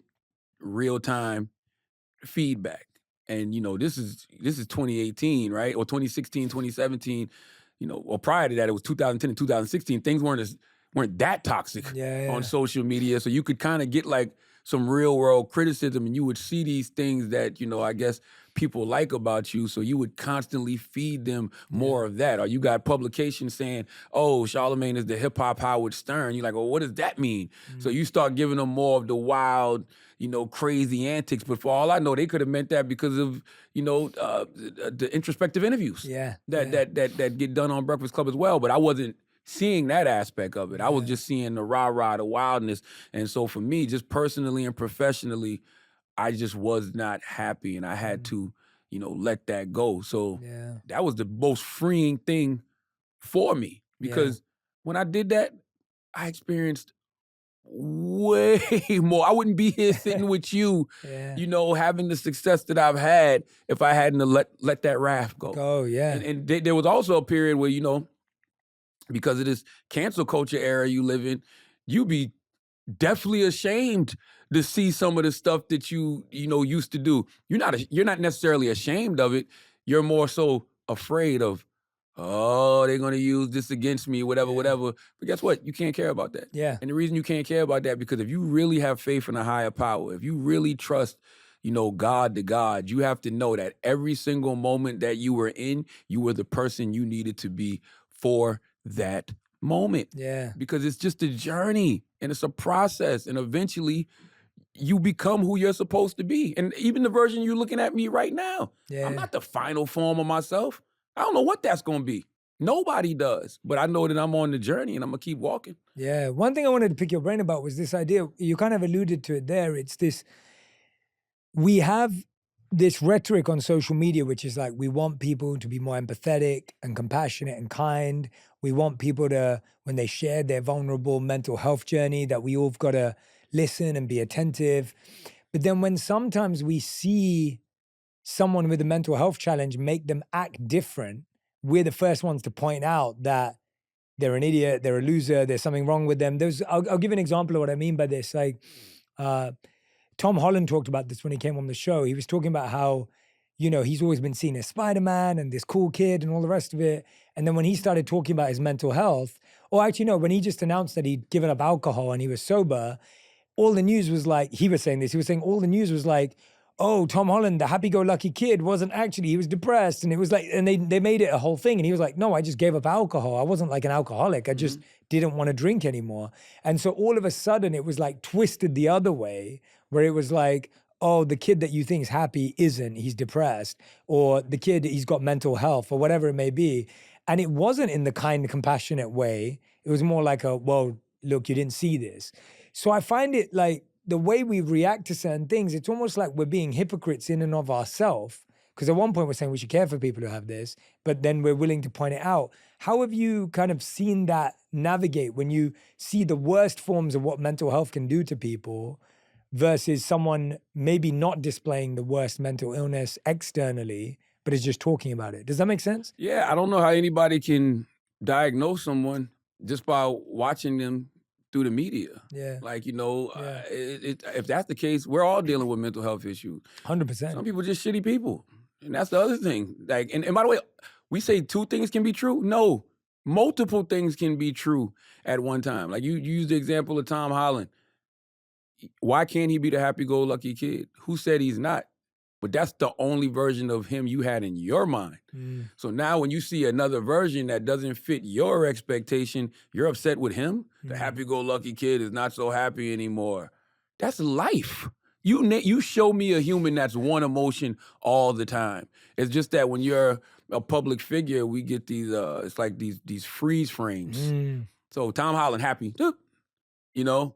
real-time feedback. And this is 2018, right? Or 2016, 2017, or prior to that, it was 2010 and 2016. Things weren't that toxic on social media. So you could kind of get like some real world criticism, and you would see these things that, I guess people like about you. So you would constantly feed them more of that. Or you got publications saying, oh, Charlamagne is the hip hop Howard Stern. You're like, well, what does that mean? So you start giving them more of the wild, crazy antics. But for all I know, they could have meant that because of, the introspective interviews that get done on Breakfast Club as well. But I wasn't seeing that aspect of it. I was just seeing the rah-rah, the wildness. And so for me, just personally and professionally, I just was not happy, and I had to, let that go. So that was the most freeing thing for me, because when I did that, I experienced way more. I wouldn't be here sitting with you, having the success that I've had if I hadn't let that raft go. Oh, yeah. And there was also a period where, because of this cancel culture era you live in, you be definitely ashamed to see some of the stuff that you used to do. You're not necessarily ashamed of it. You're more so afraid of, oh, they're gonna use this against me, whatever. But guess what? You can't care about that. Yeah. And the reason you can't care about that, because if you really have faith in a higher power, if you really trust, God to God, you have to know that every single moment that you were in, you were the person you needed to be for that moment. Yeah. Because it's just a journey and it's a process, and eventually you become who you're supposed to be. And even the version you're looking at me right now, I'm not the final form of myself. I don't know what that's going to be. Nobody does. But I know that I'm on the journey, and I'm going to keep walking. Yeah. One thing I wanted to pick your brain about was this idea. You kind of alluded to it there. It's this, we have this rhetoric on social media, which is like, we want people to be more empathetic and compassionate and kind. We want people to, when they share their vulnerable mental health journey, that we all have got to listen and be attentive. But then when sometimes we see someone with a mental health challenge, make them act different, we're the first ones to point out that they're an idiot, they're a loser, there's something wrong with them. I'll give an example of what I mean by this. Like, Tom Holland talked about this when he came on the show. He was talking about how, he's always been seen as Spider-Man and this cool kid and all the rest of it. And then when he started talking about his mental health, or actually no, when he just announced that he'd given up alcohol and he was sober, all the news was like, he was saying all the news was like, oh, Tom Holland, the happy-go-lucky kid, wasn't actually, he was depressed. And it was like, and they made it a whole thing. And he was like, no, I just gave up alcohol. I wasn't like an alcoholic. I just didn't want to drink anymore. And so all of a sudden it was like twisted the other way, where it was like, oh, the kid that you think is happy isn't, he's depressed. Or the kid, he's got mental health, or whatever it may be. And it wasn't in the kind, compassionate way. It was more like well, look, you didn't see this. So I find it like, the way we react to certain things, it's almost like we're being hypocrites in and of ourselves. Because at one point we're saying we should care for people who have this, but then we're willing to point it out. How have you kind of seen that navigate when you see the worst forms of what mental health can do to people versus someone maybe not displaying the worst mental illness externally, but is just talking about it? Does that make sense? Yeah, I don't know how anybody can diagnose someone just by watching them through the media. Yeah. Like, if that's the case, we're all dealing with mental health issues. 100%. Some people are just shitty people. And that's the other thing. Like, and by the way, we say two things can be true. No, multiple things can be true at one time. Like you used the example of Tom Holland. Why can't he be the happy-go-lucky kid? Who said he's not? But that's the only version of him you had in your mind. So now when you see another version that doesn't fit your expectation, you're upset with him? The happy-go-lucky kid is not so happy anymore. That's life. You show me a human that's one emotion all the time. It's just that when you're a public figure, we get these it's like these freeze frames. So Tom Holland happy, you know,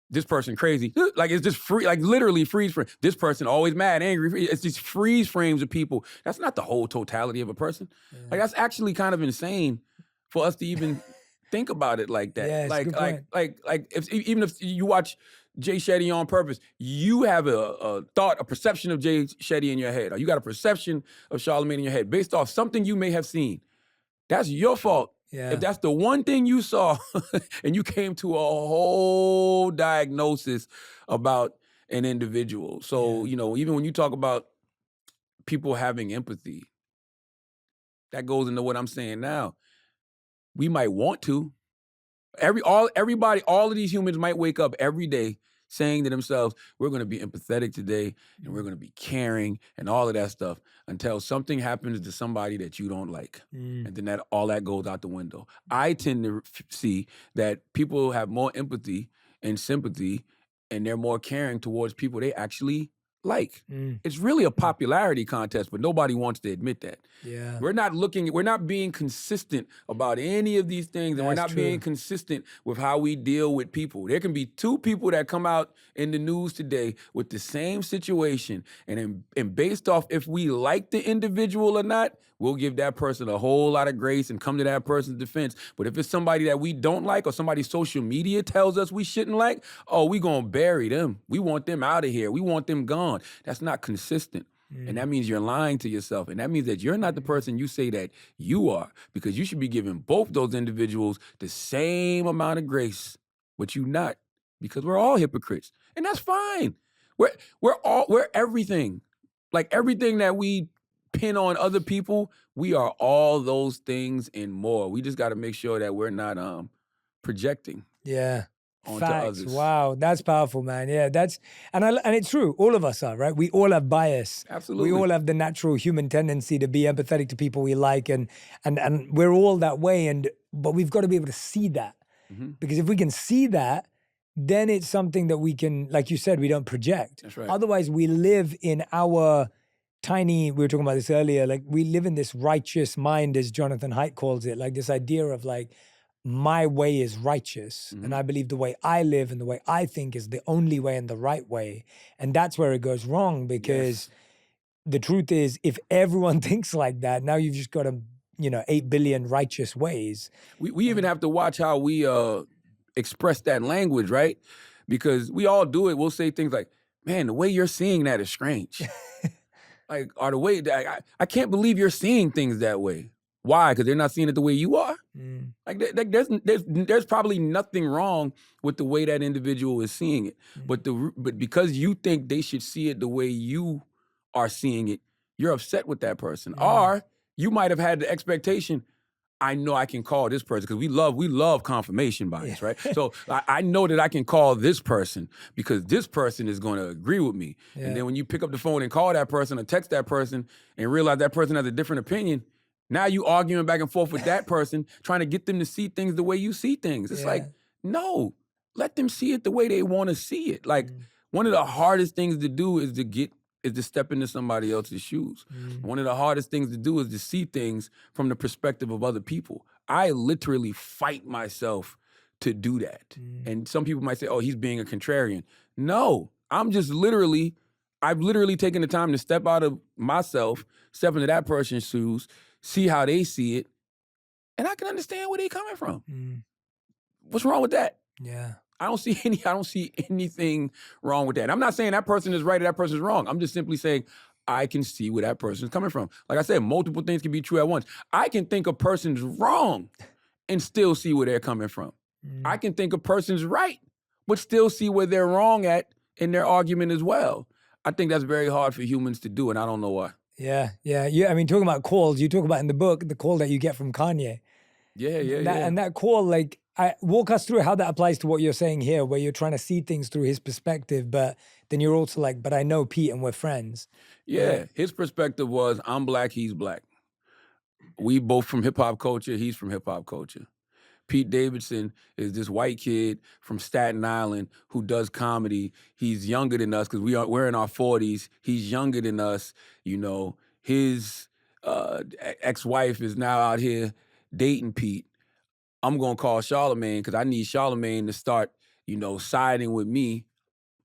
this person crazy, like it's just free, like literally freeze frame. This person always mad, angry. It's these freeze frames of people. That's not the whole totality of a person. Like that's actually kind of insane for us to even think about it like that. Yeah, it's a good point. Like even if you watch Jay Shetty on purpose, you have a thought, a perception of Jay Shetty in your head, or you got a perception of Charlamagne in your head based off something you may have seen. That's your fault. Yeah. If that's the one thing you saw and you came to a whole diagnosis about an individual. So, you know, even when you talk about people having empathy, that goes into what I'm saying now. We might want to. Everybody, all of these humans might wake up every day saying to themselves, we're going to be empathetic today and we're going to be caring and all of that stuff until something happens to somebody that you don't like. And then all that goes out the window. I tend to see that people have more empathy and sympathy and they're more caring towards people they actually like. It's really a popularity contest, but nobody wants to admit that. Yeah. We're not being consistent about any of these things, and we're not being consistent with how we deal with people. There can be two people that come out in the news today with the same situation, and based off if we like the individual or not, we'll give that person a whole lot of grace and come to that person's defense. But if it's somebody that we don't like or somebody social media tells us we shouldn't like, oh, we gonna bury them. We want them out of here. We want them gone. That's not consistent. And that means you're lying to yourself. And that means that you're not the person you say that you are, because you should be giving both those individuals the same amount of grace, but you not, because we're all hypocrites. And that's fine. We're everything. Like everything that we pin on other people, we are all those things and more. We just got to make sure that we're not projecting. Yeah. Onto Facts. others. Wow, that's powerful, man. Yeah, and it's true. All of us are, right? We all have bias. Absolutely. We all have the natural human tendency to be empathetic to people we like, and we're all that way. But we've got to be able to see that, because if we can see that, then it's something that we can, like you said, we don't project. That's right. Otherwise, we live in our tiny. We were talking about this earlier. Like we live in this righteous mind, as Jonathan Haidt calls it, like this idea of like, my way is righteous, and I believe the way I live and the way I think is the only way and the right way. And that's where it goes wrong, because the truth is, if everyone thinks like that, now you've just got 8 billion righteous ways. We even have to watch how we express that language, right? Because we all do it. We'll say things like, man, the way you're seeing that is strange. Like, or the way that I can't believe you're seeing things that way. Why? Because they're not seeing it the way you are? Like there's probably nothing wrong with the way that individual is seeing it. But because you think they should see it the way you are seeing it, you're upset with that person. Or you might have had the expectation, I know I can call this person, because we love confirmation bias, right? So I know that I can call this person because this person is going to agree with me. And then when you pick up the phone and call that person or text that person and realize that person has a different opinion, now you arguing back and forth with that person, trying to get them to see things the way you see things. It's like, no, let them see it the way they want to see it. Like one of the hardest things to do is to step into somebody else's shoes. One of the hardest things to do is to see things from the perspective of other people. I literally fight myself to do that. And some people might say, oh, he's being a contrarian. No, I've literally taken the time to step out of myself, step into that person's shoes, see how they see it, and I can understand where they're coming from. What's wrong with that? Yeah. I don't see anything wrong with that. I'm not saying that person is right or that person is wrong. I'm just simply saying I can see where that person is coming from. Like I said, multiple things can be true at once. I can think a person's wrong and still see where they're coming from. I can think a person's right, but still see where they're wrong at in their argument as well. I think that's very hard for humans to do, and I don't know why. Yeah. I mean, talking about calls, you talk about in the book, the call that you get from Kanye. Yeah. And that call, like, walk us through how that applies to what you're saying here, where you're trying to see things through his perspective, but then you're also like, but I know Pete and we're friends. Yeah, his perspective was, I'm black, he's black. We both from hip-hop culture, he's from hip-hop culture. Pete Davidson is this white kid from Staten Island who does comedy. He's younger than us because we're in our 40s. He's younger than us. You know, his ex-wife is now out here dating Pete, I'm gonna call Charlamagne because I need Charlamagne to start, siding with me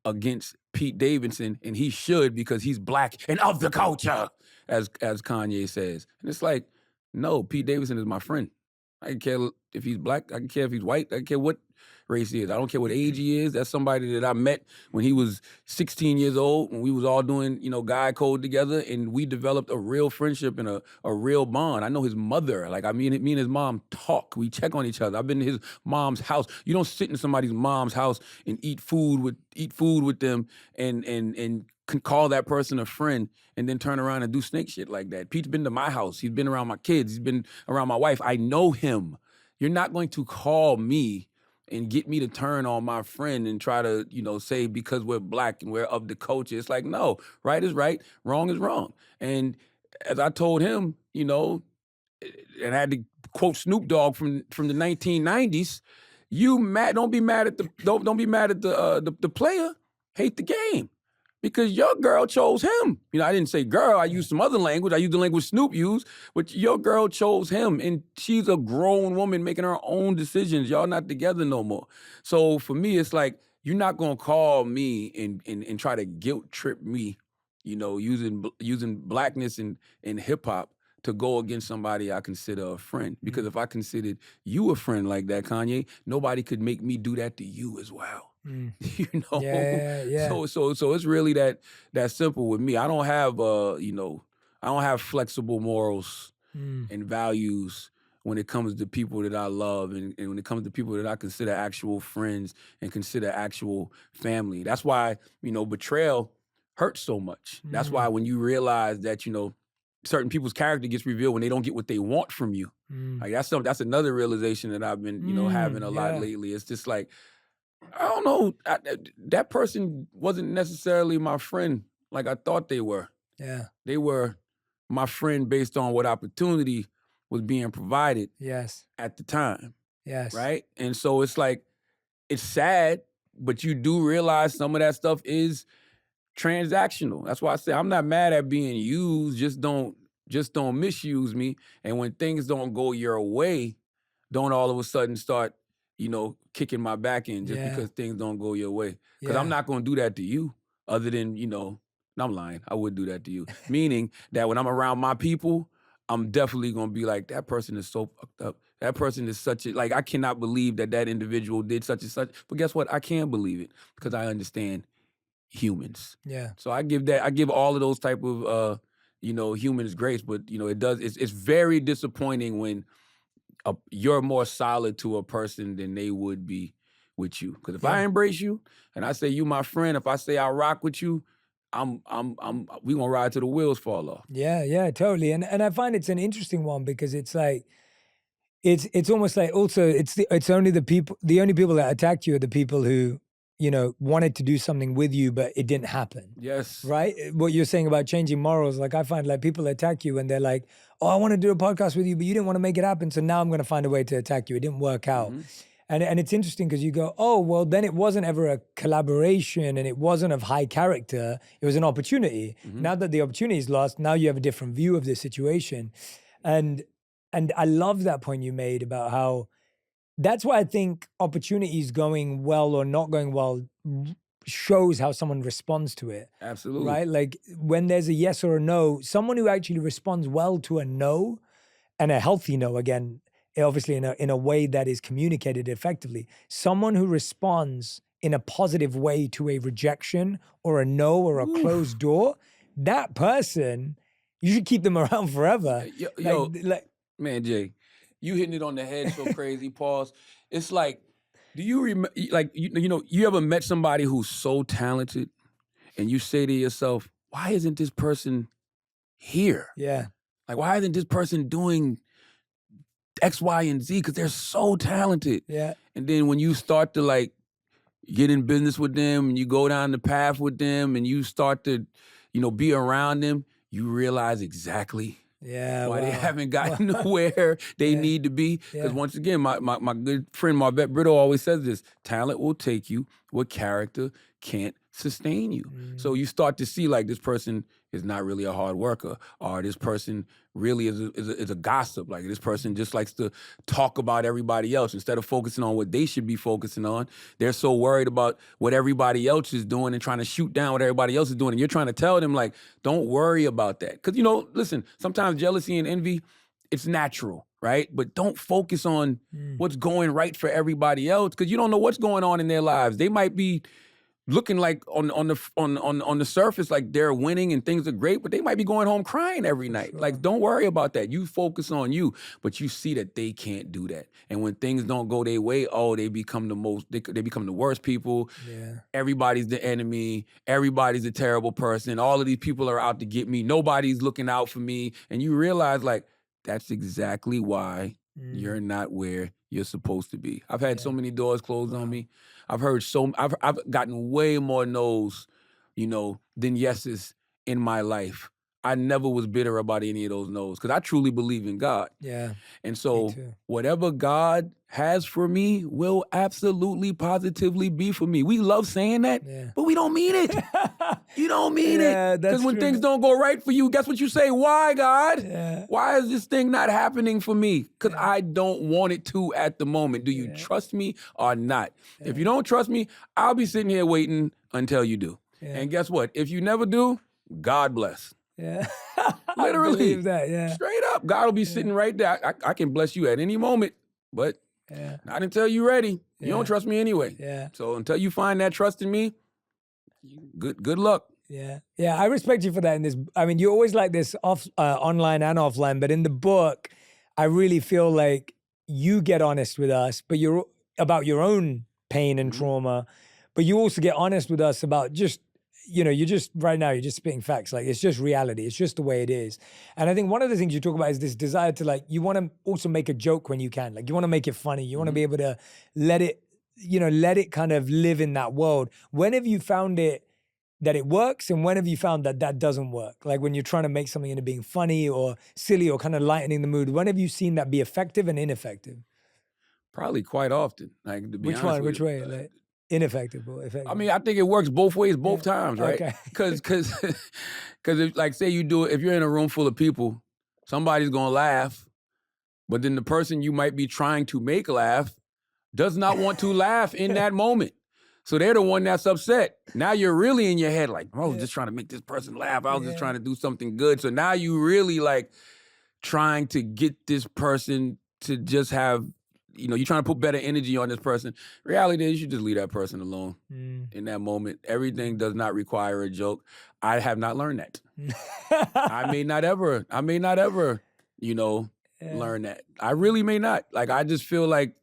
against Pete Davidson, and he should because he's black and of the culture, as Kanye says. And it's like, no, Pete Davidson is my friend. I can care if he's black. I can care if he's white. I can care what race he is. I don't care what age he is. That's somebody that I met when he was 16 years old, when we was all doing, guy code together, and we developed a real friendship and a real bond. I know his mother. Like, me and his mom talk. We check on each other. I've been to his mom's house. You don't sit in somebody's mom's house and eat food with them and can call that person a friend and then turn around and do snake shit like that. Pete's been to my house. He's been around my kids. He's been around my wife. I know him. You're not going to call me and get me to turn on my friend and try to, say because we're black and we're of the culture. It's like, no, right is right, wrong is wrong. And as I told him, and I had to quote Snoop Dogg from the 1990s, don't be mad at the player, hate the game. Because your girl chose him. I didn't say girl, I used some other language. I used the language Snoop used, but your girl chose him, and she's a grown woman making her own decisions. Y'all not together no more. So for me, it's like, you're not gonna call me and try to guilt trip me, using blackness and hip hop to go against somebody I consider a friend. Because if I considered you a friend like that, Kanye, nobody could make me do that to you as well. Yeah. So it's really that simple with me. I don't have I don't have flexible morals and values when it comes to people that I love and when it comes to people that I consider actual friends and consider actual family. That's why, betrayal hurts so much. That's why when you realize that, certain people's character gets revealed when they don't get what they want from you. Like that's another realization that I've been, having a lot lately. It's just like, I don't know, that person wasn't necessarily my friend like I thought they were. Yeah. They were my friend based on what opportunity was being provided at the time. Yes. Right? And so it's like, it's sad, but you do realize some of that stuff is transactional. That's why I say I'm not mad at being used, just don't misuse me. And when things don't go your way, don't all of a sudden start kicking my back in just because things don't go your way. Because I'm not going to do that to you other than, I'm lying. I would do that to you. Meaning that when I'm around my people, I'm definitely going to be like, that person is so fucked up. That person is like, I cannot believe that individual did such and such. But guess what? I can believe it because I understand humans. Yeah. So I give all of those type of, humans grace. But, it's very disappointing when you're more solid to a person than they would be with you. Because if I embrace you and I say you my friend, if I say I rock with you, we gonna ride till the wheels fall off. Yeah, totally. And I find it's an interesting one because it's like it's almost like also the only people that attack you are the people who wanted to do something with you, but it didn't happen. Yes. Right? What you're saying about changing morals, like I find like people attack you and they're like, oh, I want to do a podcast with you, but you didn't want to make it happen. So now I'm going to find a way to attack you. It didn't work out. And it's interesting because you go, oh, well, then it wasn't ever a collaboration and it wasn't of high character. It was an opportunity. Now that the opportunity is lost, now you have a different view of the situation. And I love that point you made about how that's why I think opportunities going well or not going well shows how someone responds to it. Absolutely. Right? Like when there's a yes or a no, someone who actually responds well to a no and a healthy no, again, obviously in a way that is communicated effectively, someone who responds in a positive way to a rejection or a no or a closed door, that person, you should keep them around forever. Man, Jay, you hitting it on the head so crazy, pause. It's like, do you remember, like, you ever met somebody who's so talented and you say to yourself, why isn't this person here? Yeah. Like, why isn't this person doing X, Y, and Z? Because they're so talented. Yeah. And then when you start to like get in business with them and you go down the path with them and you start to, be around them, you realize exactly why they haven't gotten to where they need to be. Because once again, my good friend Marvette Brittle always says this: talent will take you where character can't sustain you. So you start to see like this person is not really a hard worker, or this person really is a gossip. Like this person just likes to talk about everybody else instead of focusing on what they should be focusing on. They're so worried about what everybody else is doing and trying to shoot down what everybody else is doing. And you're trying to tell them, like, don't worry about that. Because, listen, sometimes jealousy and envy, it's natural, right? But don't focus on what's going right for everybody else, because you don't know what's going on in their lives. They might be looking like on the surface like they're winning and things are great, but they might be going home crying every night. Sure. Like, don't worry about that. You focus on you, but you see that they can't do that. And when things don't go their way, they become they become the worst people. Yeah. Everybody's the enemy. Everybody's a terrible person. All of these people are out to get me. Nobody's looking out for me. And you realize, like, that's exactly why you're not where you're supposed to be. I've had so many doors closed on me. I've heard I've gotten way more no's, than yeses in my life. I never was bitter about any of those no's because I truly believe in God. Yeah. And so too. whatever God has for me will absolutely, positively be for me. We love saying that, but we don't mean it. You don't mean it. Because when things don't go right for you, guess what you say? Why, God? Yeah. Why is this thing not happening for me? Because I don't want it to at the moment. Do you trust me or not? If you don't trust me, I'll be sitting here waiting until you do. And guess what? If you never do, God bless. Yeah. Literally. I believe that, yeah. Straight up. God will be sitting right there. I can bless you at any moment, but not until you're ready. You don't trust me anyway. Yeah. So until you find that trust in me, good luck. Yeah. Yeah, I respect you for that in this. I mean, you're always like this online and offline, but in the book, I really feel like you get honest with us, but you're about your own pain and trauma, but you also get honest with us about just, you're just, right now, you're just spitting facts. Like, it's just reality. It's just the way it is. And I think one of the things you talk about is this desire to, like, you want to also make a joke when you can. Like, you want to make it funny. You want to be able to let it kind of live in that world. When have you found that it works, and when have you found that doesn't work? Like, when you're trying to make something into being funny or silly or kind of lightening the mood, when have you seen that be effective and ineffective? Probably quite often. Like, to be Which honest one? with Which you. way? Like, ineffective or effective? I mean, I think it works both ways, both times, right? Okay. Because if, like, say you do it, if you're in a room full of people, somebody's gonna laugh, but then the person you might be trying to make laugh does not want to laugh in that moment. So they're the one that's upset. Now you're really in your head like, I was just trying to make this person laugh. I was just trying to do something good. So now you really, like, trying to get this person to just have, you're trying to put better energy on this person. Reality is, you should just leave that person alone in that moment. Everything does not require a joke. I have not learned that. I may not ever, learn that. I really may not. Like, I just feel like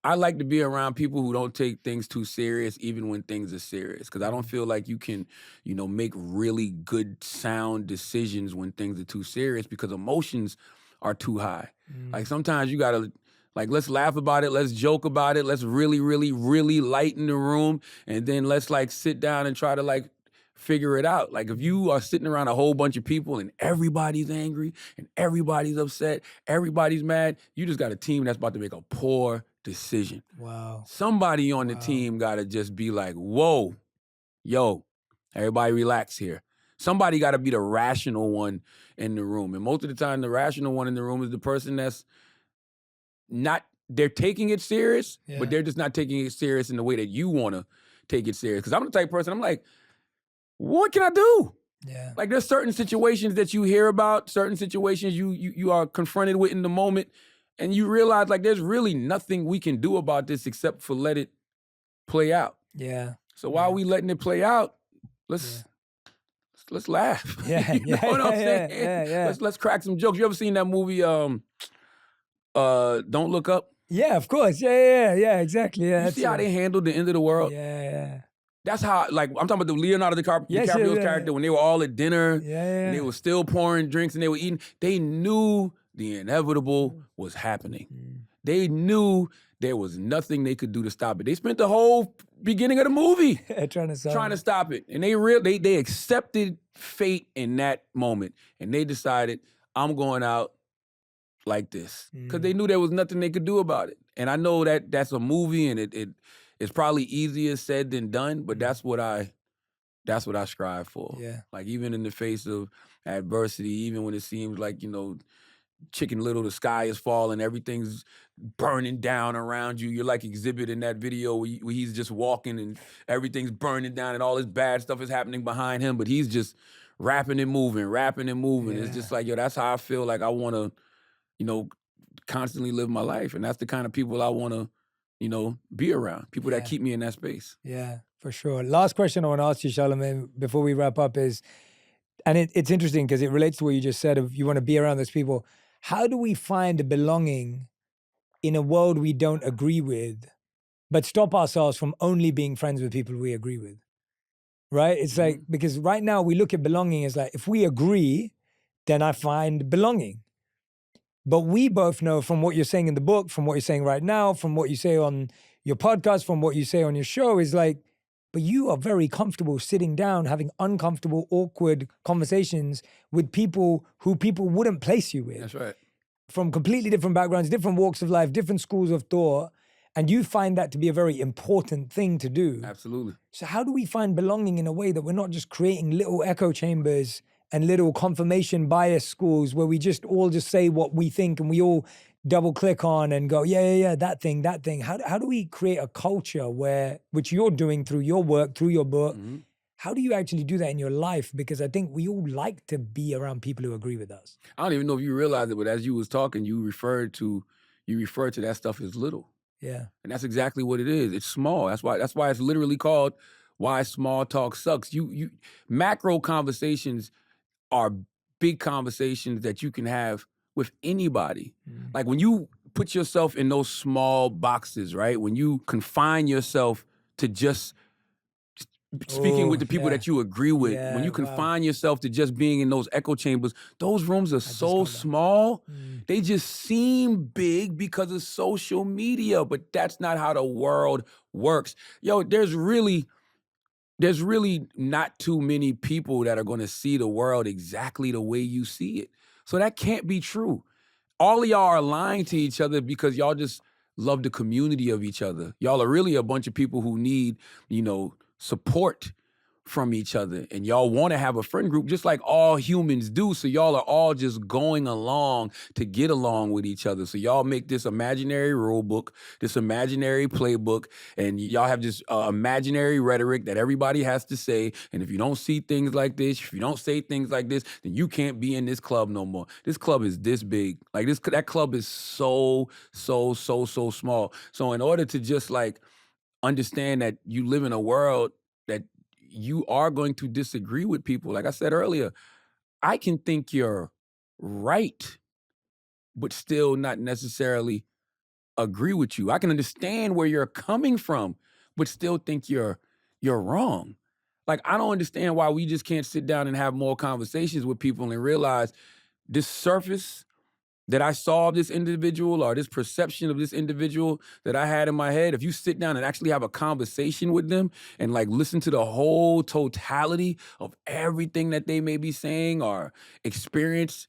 I like to be around people who don't take things too serious, even when things are serious. Because I don't feel like you can, make really good, sound decisions when things are too serious, because emotions are too high. Like, sometimes you gotta, like, let's laugh about it, let's joke about it, let's really, really, really lighten the room, and then let's, like, sit down and try to, like, figure it out. Like, if you are sitting around a whole bunch of people and everybody's angry and everybody's upset, everybody's mad, you just got a team that's about to make a poor decision. Wow. Somebody on the team got to just be like, whoa, yo, everybody relax here. Somebody got to be the rational one in the room. And most of the time, the rational one in the room is the person that's not, they're taking it serious, but they're just not taking it serious in the way that you want to take it serious. Because I'm the type of person, I'm like, what can I do? Yeah. Like, there's certain situations that you hear about, certain situations you are confronted with in the moment, and you realize, like, there's really nothing we can do about this except for let it play out. Yeah. So while we letting it play out, let's laugh. Yeah. You know what I'm saying? Yeah. Let's crack some jokes. You ever seen that movie, Don't Look Up? Yeah, of course. Yeah, exactly. Yeah. You see how they handled the end of the world? Yeah. That's how, like, I'm talking about the Leonardo DiCaprio's character, when they were all at dinner, and they were still pouring drinks and they were eating. They knew the inevitable was happening. They knew there was nothing they could do to stop it. They spent the whole beginning of the movie trying to stop it. And they accepted fate in that moment. And they decided, I'm going out like this. Because they knew there was nothing they could do about it. And I know that that's a movie, and it's probably easier said than done, but that's what I That's what I strive for. Yeah. Like even in the face of adversity, even when it seems like, Chicken Little, the sky is falling, everything's burning down around you. You're like Exhibit in that video where he's just walking and everything's burning down and all this bad stuff is happening behind him, but he's just rapping and moving. It's Yeah. just like, that's how I feel like I want to, constantly live my life. And that's the kind of people I want to, be around. People that Yeah. keep me in that space. Yeah, for sure. Last question I want to ask you, Charlamagne, before we wrap up is, and it's interesting because it relates to what you just said of you want to be around those people. How do we find belonging in a world we don't agree with, but stop ourselves from only being friends with people we agree with? Right? It's like, because right now we look at belonging as like, if we agree, then I find belonging. But we both know from what you're saying in the book, from what you're saying right now, from what you say on your podcast, from what you say on your show, is like, but you are very comfortable sitting down, having uncomfortable, awkward conversations with people who people wouldn't place you with. That's right. From completely different backgrounds, different walks of life, different schools of thought. And you find that to be a very important thing to do. Absolutely. So how do we find belonging in a way that we're not just creating little echo chambers and little confirmation bias schools where we just all just say what we think and we all double click on and go, yeah, that thing. How do we create a culture which you're doing through your work, through your book, how do you actually do that in your life? Because I think we all like to be around people who agree with us. I don't even know if you realize it, but as you was talking, you referred to that stuff as little. Yeah. And that's exactly what it is. It's small. That's why it's literally called Why Small Talk Sucks. You macro conversations are big conversations that you can have with anybody. Like when you put yourself in those small boxes, right? When you confine yourself to just speaking with the people that you agree with, when you confine yourself to just being in those echo chambers, those rooms are so small. They just seem big because of social media, but that's not how the world works. Yo, there's really not too many people that are going to see the world exactly the way you see it. So that can't be true. All of y'all are lying to each other because y'all just love the community of each other. Y'all are really a bunch of people who need, support from each other. And y'all want to have a friend group just like all humans do. So y'all are all just going along to get along with each other. So y'all make this imaginary rule book, this imaginary playbook, and y'all have this imaginary rhetoric that everybody has to say. And if you don't see things like this, if you don't say things like this, then you can't be in this club no more. This club is this big. Like that club is so small. So in order to just like understand that you live in a world that you are going to disagree with people. Like I said earlier, I can think you're right, but still not necessarily agree with you. I can understand where you're coming from, but still think you're wrong. Like, I don't understand why we just can't sit down and have more conversations with people and realize this surface that I saw of this individual or this perception of this individual that I had in my head, if you sit down and actually have a conversation with them and like listen to the whole totality of everything that they may be saying or experience,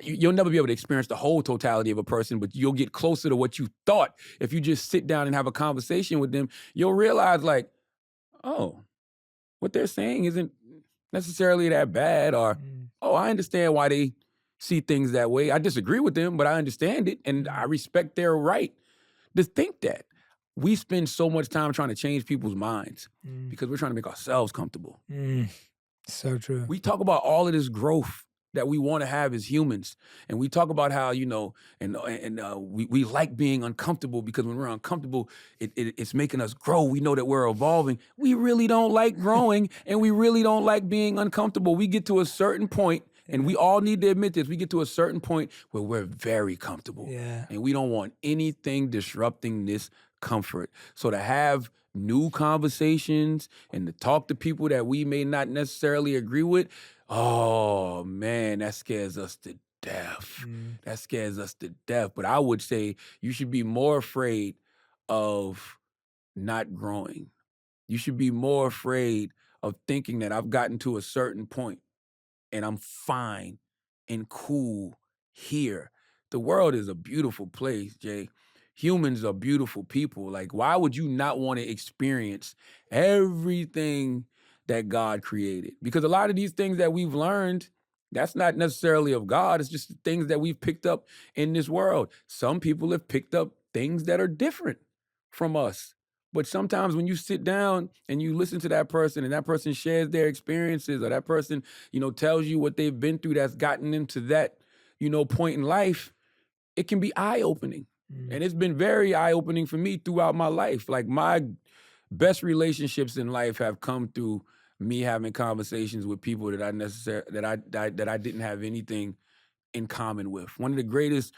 you'll never be able to experience the whole totality of a person, but you'll get closer to what you thought. If you just sit down and have a conversation with them, you'll realize like, oh, what they're saying isn't necessarily that bad, or, oh, I understand why they see things that way. I disagree with them, but I understand it, and I respect their right to think that. We spend so much time trying to change people's minds because we're trying to make ourselves comfortable. So true. We talk about all of this growth that we want to have as humans, and we talk about how, we like being uncomfortable because when we're uncomfortable, it's making us grow. We know that we're evolving. We really don't like growing, and we really don't like being uncomfortable. We get to a certain point, and we all need to admit this, we get to a certain point where we're very comfortable. Yeah. And we don't want anything disrupting this comfort. So to have new conversations and to talk to people that we may not necessarily agree with, oh man, that scares us to death. That scares us to death. But I would say you should be more afraid of not growing. You should be more afraid of thinking that I've gotten to a certain point and I'm fine and cool here. The world is a beautiful place, Jay. Humans are beautiful people. Like, why would you not want to experience everything that God created. Because a lot of these things that we've learned, that's not necessarily of God. It's just things that we've picked up in this world. Some people have picked up things that are different from us. But sometimes when you sit down and you listen to that person and that person shares their experiences, or that person, tells you what they've been through that's gotten them to that, point in life, it can be eye-opening. And it's been very eye-opening for me throughout my life. Like, my best relationships in life have come through me having conversations with people that I didn't have anything in common with. One of the greatest,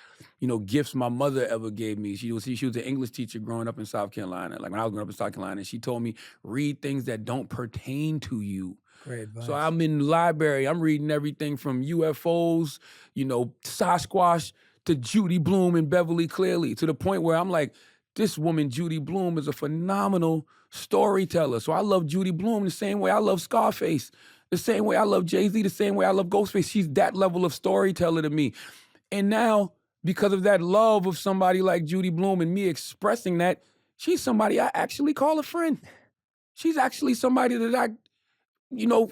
gifts my mother ever gave me. She was an English teacher growing up in South Carolina. Like, when I was growing up in South Carolina, and she told me, read things that don't pertain to you. Great advice. So I'm in the library. I'm reading everything from UFOs, Sasquatch, to Judy Blume and Beverly Clearly, to the point where I'm like, this woman, Judy Blume, is a phenomenal storyteller. So I love Judy Blume the same way I love Scarface, the same way I love Jay-Z, the same way I love Ghostface. She's that level of storyteller to me. And now, because of that love of somebody like Judy Blume and me expressing that, she's somebody I actually call a friend. She's actually somebody that I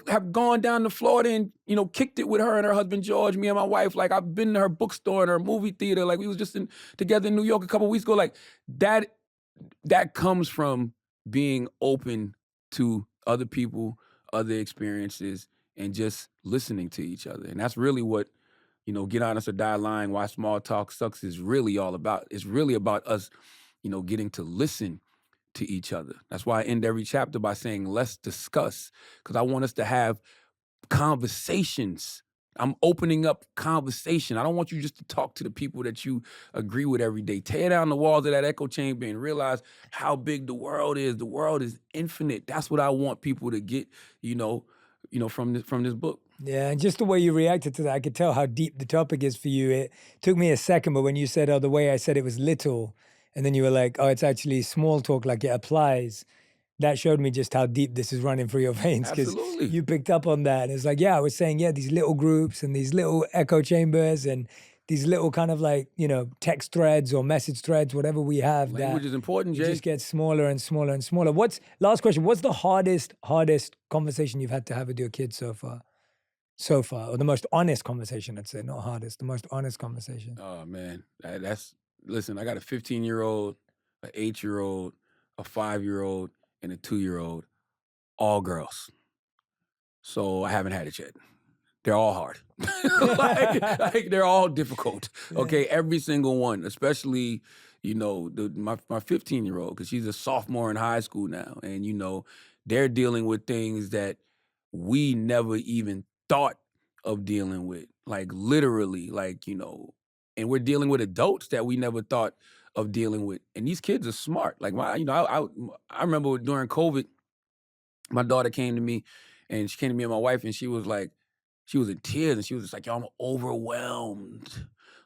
have gone down to Florida and, kicked it with her and her husband, George, me and my wife. Like, I've been to her bookstore and her movie theater. Like, we was just together in New York a couple weeks ago. Like, that comes from being open to other people, other experiences, and just listening to each other. And that's really what, Get Honest or Die Lying, Why Small Talk Sucks is really all about. It's really about us, getting to listen to each other. That's why I end every chapter by saying, let's discuss, because I want us to have conversations. I'm opening up conversation. I don't want you just to talk to the people that you agree with every day. Tear down the walls of that echo chamber and realize how big the world is. The world is infinite. That's what I want people to get, from this book. Yeah, and just the way you reacted to that, I could tell how deep the topic is for you. It took me a second, but when you said, the way I said it was little, and then you were like, it's actually small talk, like it applies. That showed me just how deep this is running through your veins, because Absolutely. you picked up on that. And it's like, I was saying, these little groups and these little echo chambers and these little kind of like, text threads or message threads, whatever we have. Language is important, Jay. It just gets smaller and smaller and smaller. Last question, what's the hardest conversation you've had to have with your kids so far? Or the most honest conversation, I'd say, not hardest, the most honest conversation. Oh, man. Listen, I got a 15-year-old, an 8-year-old, a 5-year-old, and a 2-year-old, all girls. So I haven't had it yet. They're all hard. like they're all difficult. Okay, every single one, especially, my 15-year-old, because she's a sophomore in high school now. And, they're dealing with things that we never even thought of dealing with. Like, literally, and we're dealing with adults that we never thought of dealing with. And these kids are smart. Like, I remember during COVID, my daughter came to me, and she came to me and my wife, and she was in tears, and she was just like, yo, I'm overwhelmed.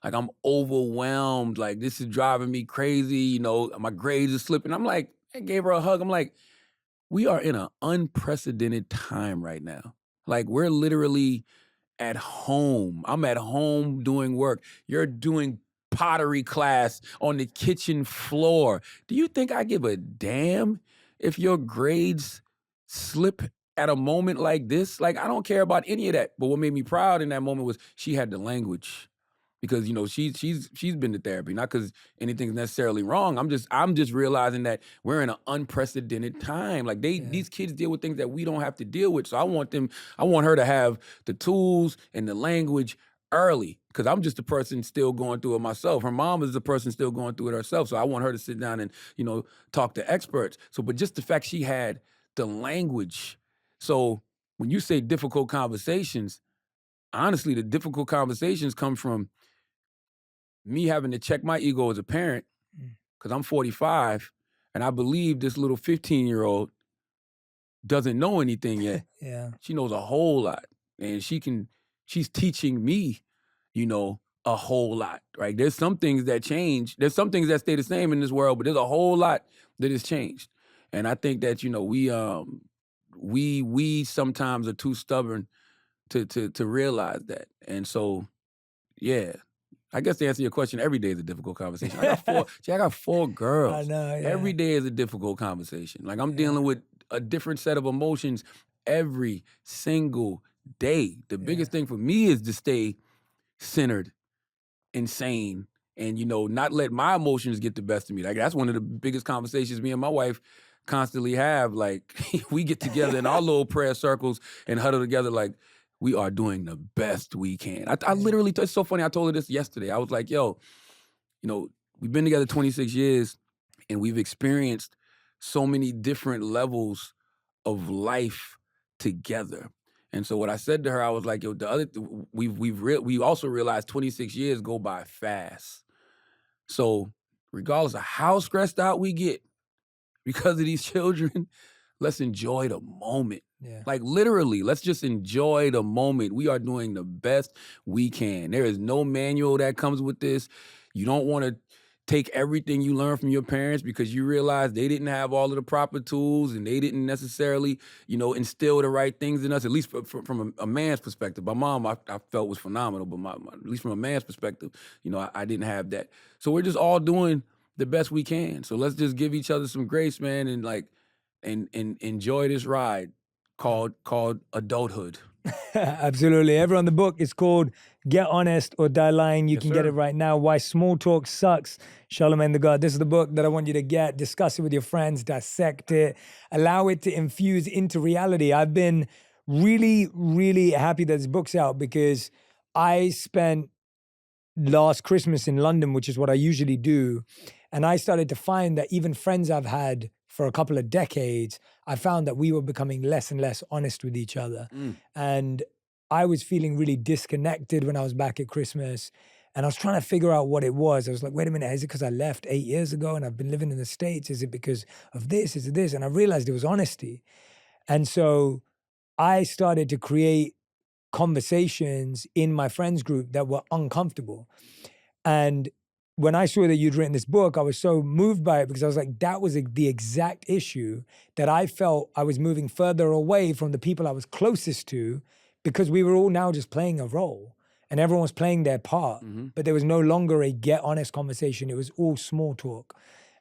Like, I'm overwhelmed. Like, this is driving me crazy. My grades are slipping. I'm like, I gave her a hug. I'm like, we are in an unprecedented time right now. Like, we're literally at home. I'm at home doing work. You're doing pottery class on the kitchen floor. Do you think I give a damn if your grades slip at a moment like this? Like, I don't care about any of that. But what made me proud in that moment was she had the language. Because, she's been to therapy, not because anything's necessarily wrong. I'm just realizing that we're in an unprecedented time. Like, these kids deal with things that we don't have to deal with. So I want her to have the tools and the language early, because I'm just a person still going through it myself. Her mom is the person still going through it herself. So I want her to sit down and, talk to experts. So, but just the fact she had the language. So when you say difficult conversations, honestly, the difficult conversations come from me having to check my ego as a parent, because I'm 45, and I believe this little 15-year-old doesn't know anything yet. Yeah. She knows a whole lot, and she's teaching me, a whole lot, right? There's some things that change. There's some things that stay the same in this world, but there's a whole lot that has changed. And I think that, we sometimes are too stubborn to realize that. And so, yeah. I guess to answer your question, every day is a difficult conversation. I got 4 girls. I know, yeah. Every day is a difficult conversation. Like, I'm dealing with a different set of emotions every single day. The biggest thing for me is to stay centered and sane and, not let my emotions get the best of me. Like, that's one of the biggest conversations me and my wife constantly have. Like, we get together in our little prayer circles and huddle together like, we are doing the best we can. I literally, it's so funny, I told her this yesterday. I was like, yo, we've been together 26 years and we've experienced so many different levels of life together. And so what I said to her, I was like, yo, we also realized 26 years go by fast. So regardless of how stressed out we get because of these children, let's enjoy the moment. Yeah. Like, literally, let's just enjoy the moment. We are doing the best we can. There is no manual that comes with this. You don't want to take everything you learn from your parents because you realize they didn't have all of the proper tools and they didn't necessarily, instill the right things in us, at least from a man's perspective. My mom, I felt was phenomenal, but at least from a man's perspective, I didn't have that. So we're just all doing the best we can. So let's just give each other some grace, man, and enjoy this ride called adulthood. Absolutely. Everyone, the book is called Get Honest or Die Lying. You can get it right now. Why Small Talk Sucks. Charlamagne the God. This is the book that I want you to get. Discuss it with your friends. Dissect it. Allow it to infuse into reality. I've been really, really happy that this book's out because I spent last Christmas in London, which is what I usually do. And I started to find that even friends I've had for a couple of decades, I found that we were becoming less and less honest with each other. And I was feeling really disconnected when I was back at Christmas. And I was trying to figure out what it was. I was like, wait a minute, is it because I left 8 years ago and I've been living in the States? Is it because of this? Is it this? And I realized it was honesty. And so I started to create conversations in my friends group that were uncomfortable. And when I saw that you'd written this book, I was so moved by it because I was like, that was the exact issue that I felt I was moving further away from the people I was closest to because we were all now just playing a role and everyone was playing their part, but there was no longer a get honest conversation. It was all small talk.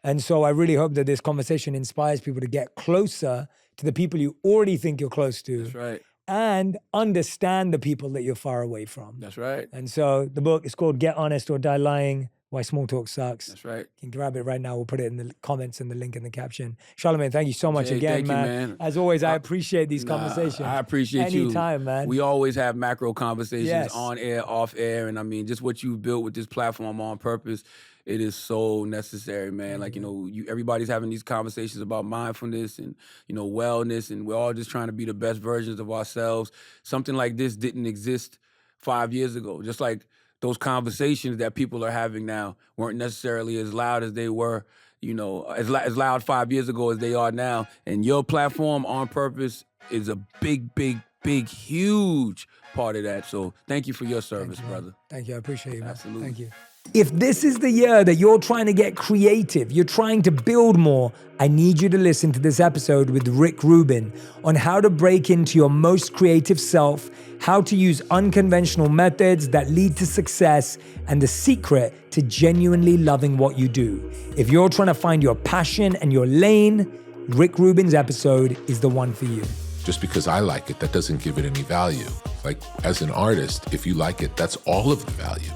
And so I really hope that this conversation inspires people to get closer to the people you already think you're close to. That's right. And understand the people that you're far away from. That's right. And so the book is called Get Honest or Die Lying. Why Small Talk Sucks. That's right. You can grab it right now. We'll put it in the comments and the link in the caption. Charlamagne, thank you so much Jay, again, thank you, man. man. As always, I appreciate these conversations. I appreciate you. Anytime, man. We always have macro conversations Yes. on air, off air. And I mean, just what you've built with this platform on purpose, it is so necessary, man. Like, everybody's having these conversations about mindfulness and, wellness, and we're all just trying to be the best versions of ourselves. Something like this didn't exist 5 years ago. Just like those conversations that people are having now weren't necessarily as loud as they were, as loud 5 years ago as they are now. And your platform on purpose is a big, big, big, huge part of that. So thank you for your service, brother. Thank you. I appreciate you, man. Absolutely. Thank you. If this is the year that you're trying to get creative, you're trying to build more, I need you to listen to this episode with Rick Rubin on how to break into your most creative self, how to use unconventional methods that lead to success, and the secret to genuinely loving what you do. If you're trying to find your passion and your lane, Rick Rubin's episode is the one for you. Just because I like it, that doesn't give it any value. Like, as an artist, if you like it, that's all of the value.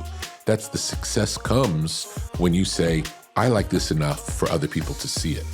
That's the success comes when you say, I like this enough for other people to see it.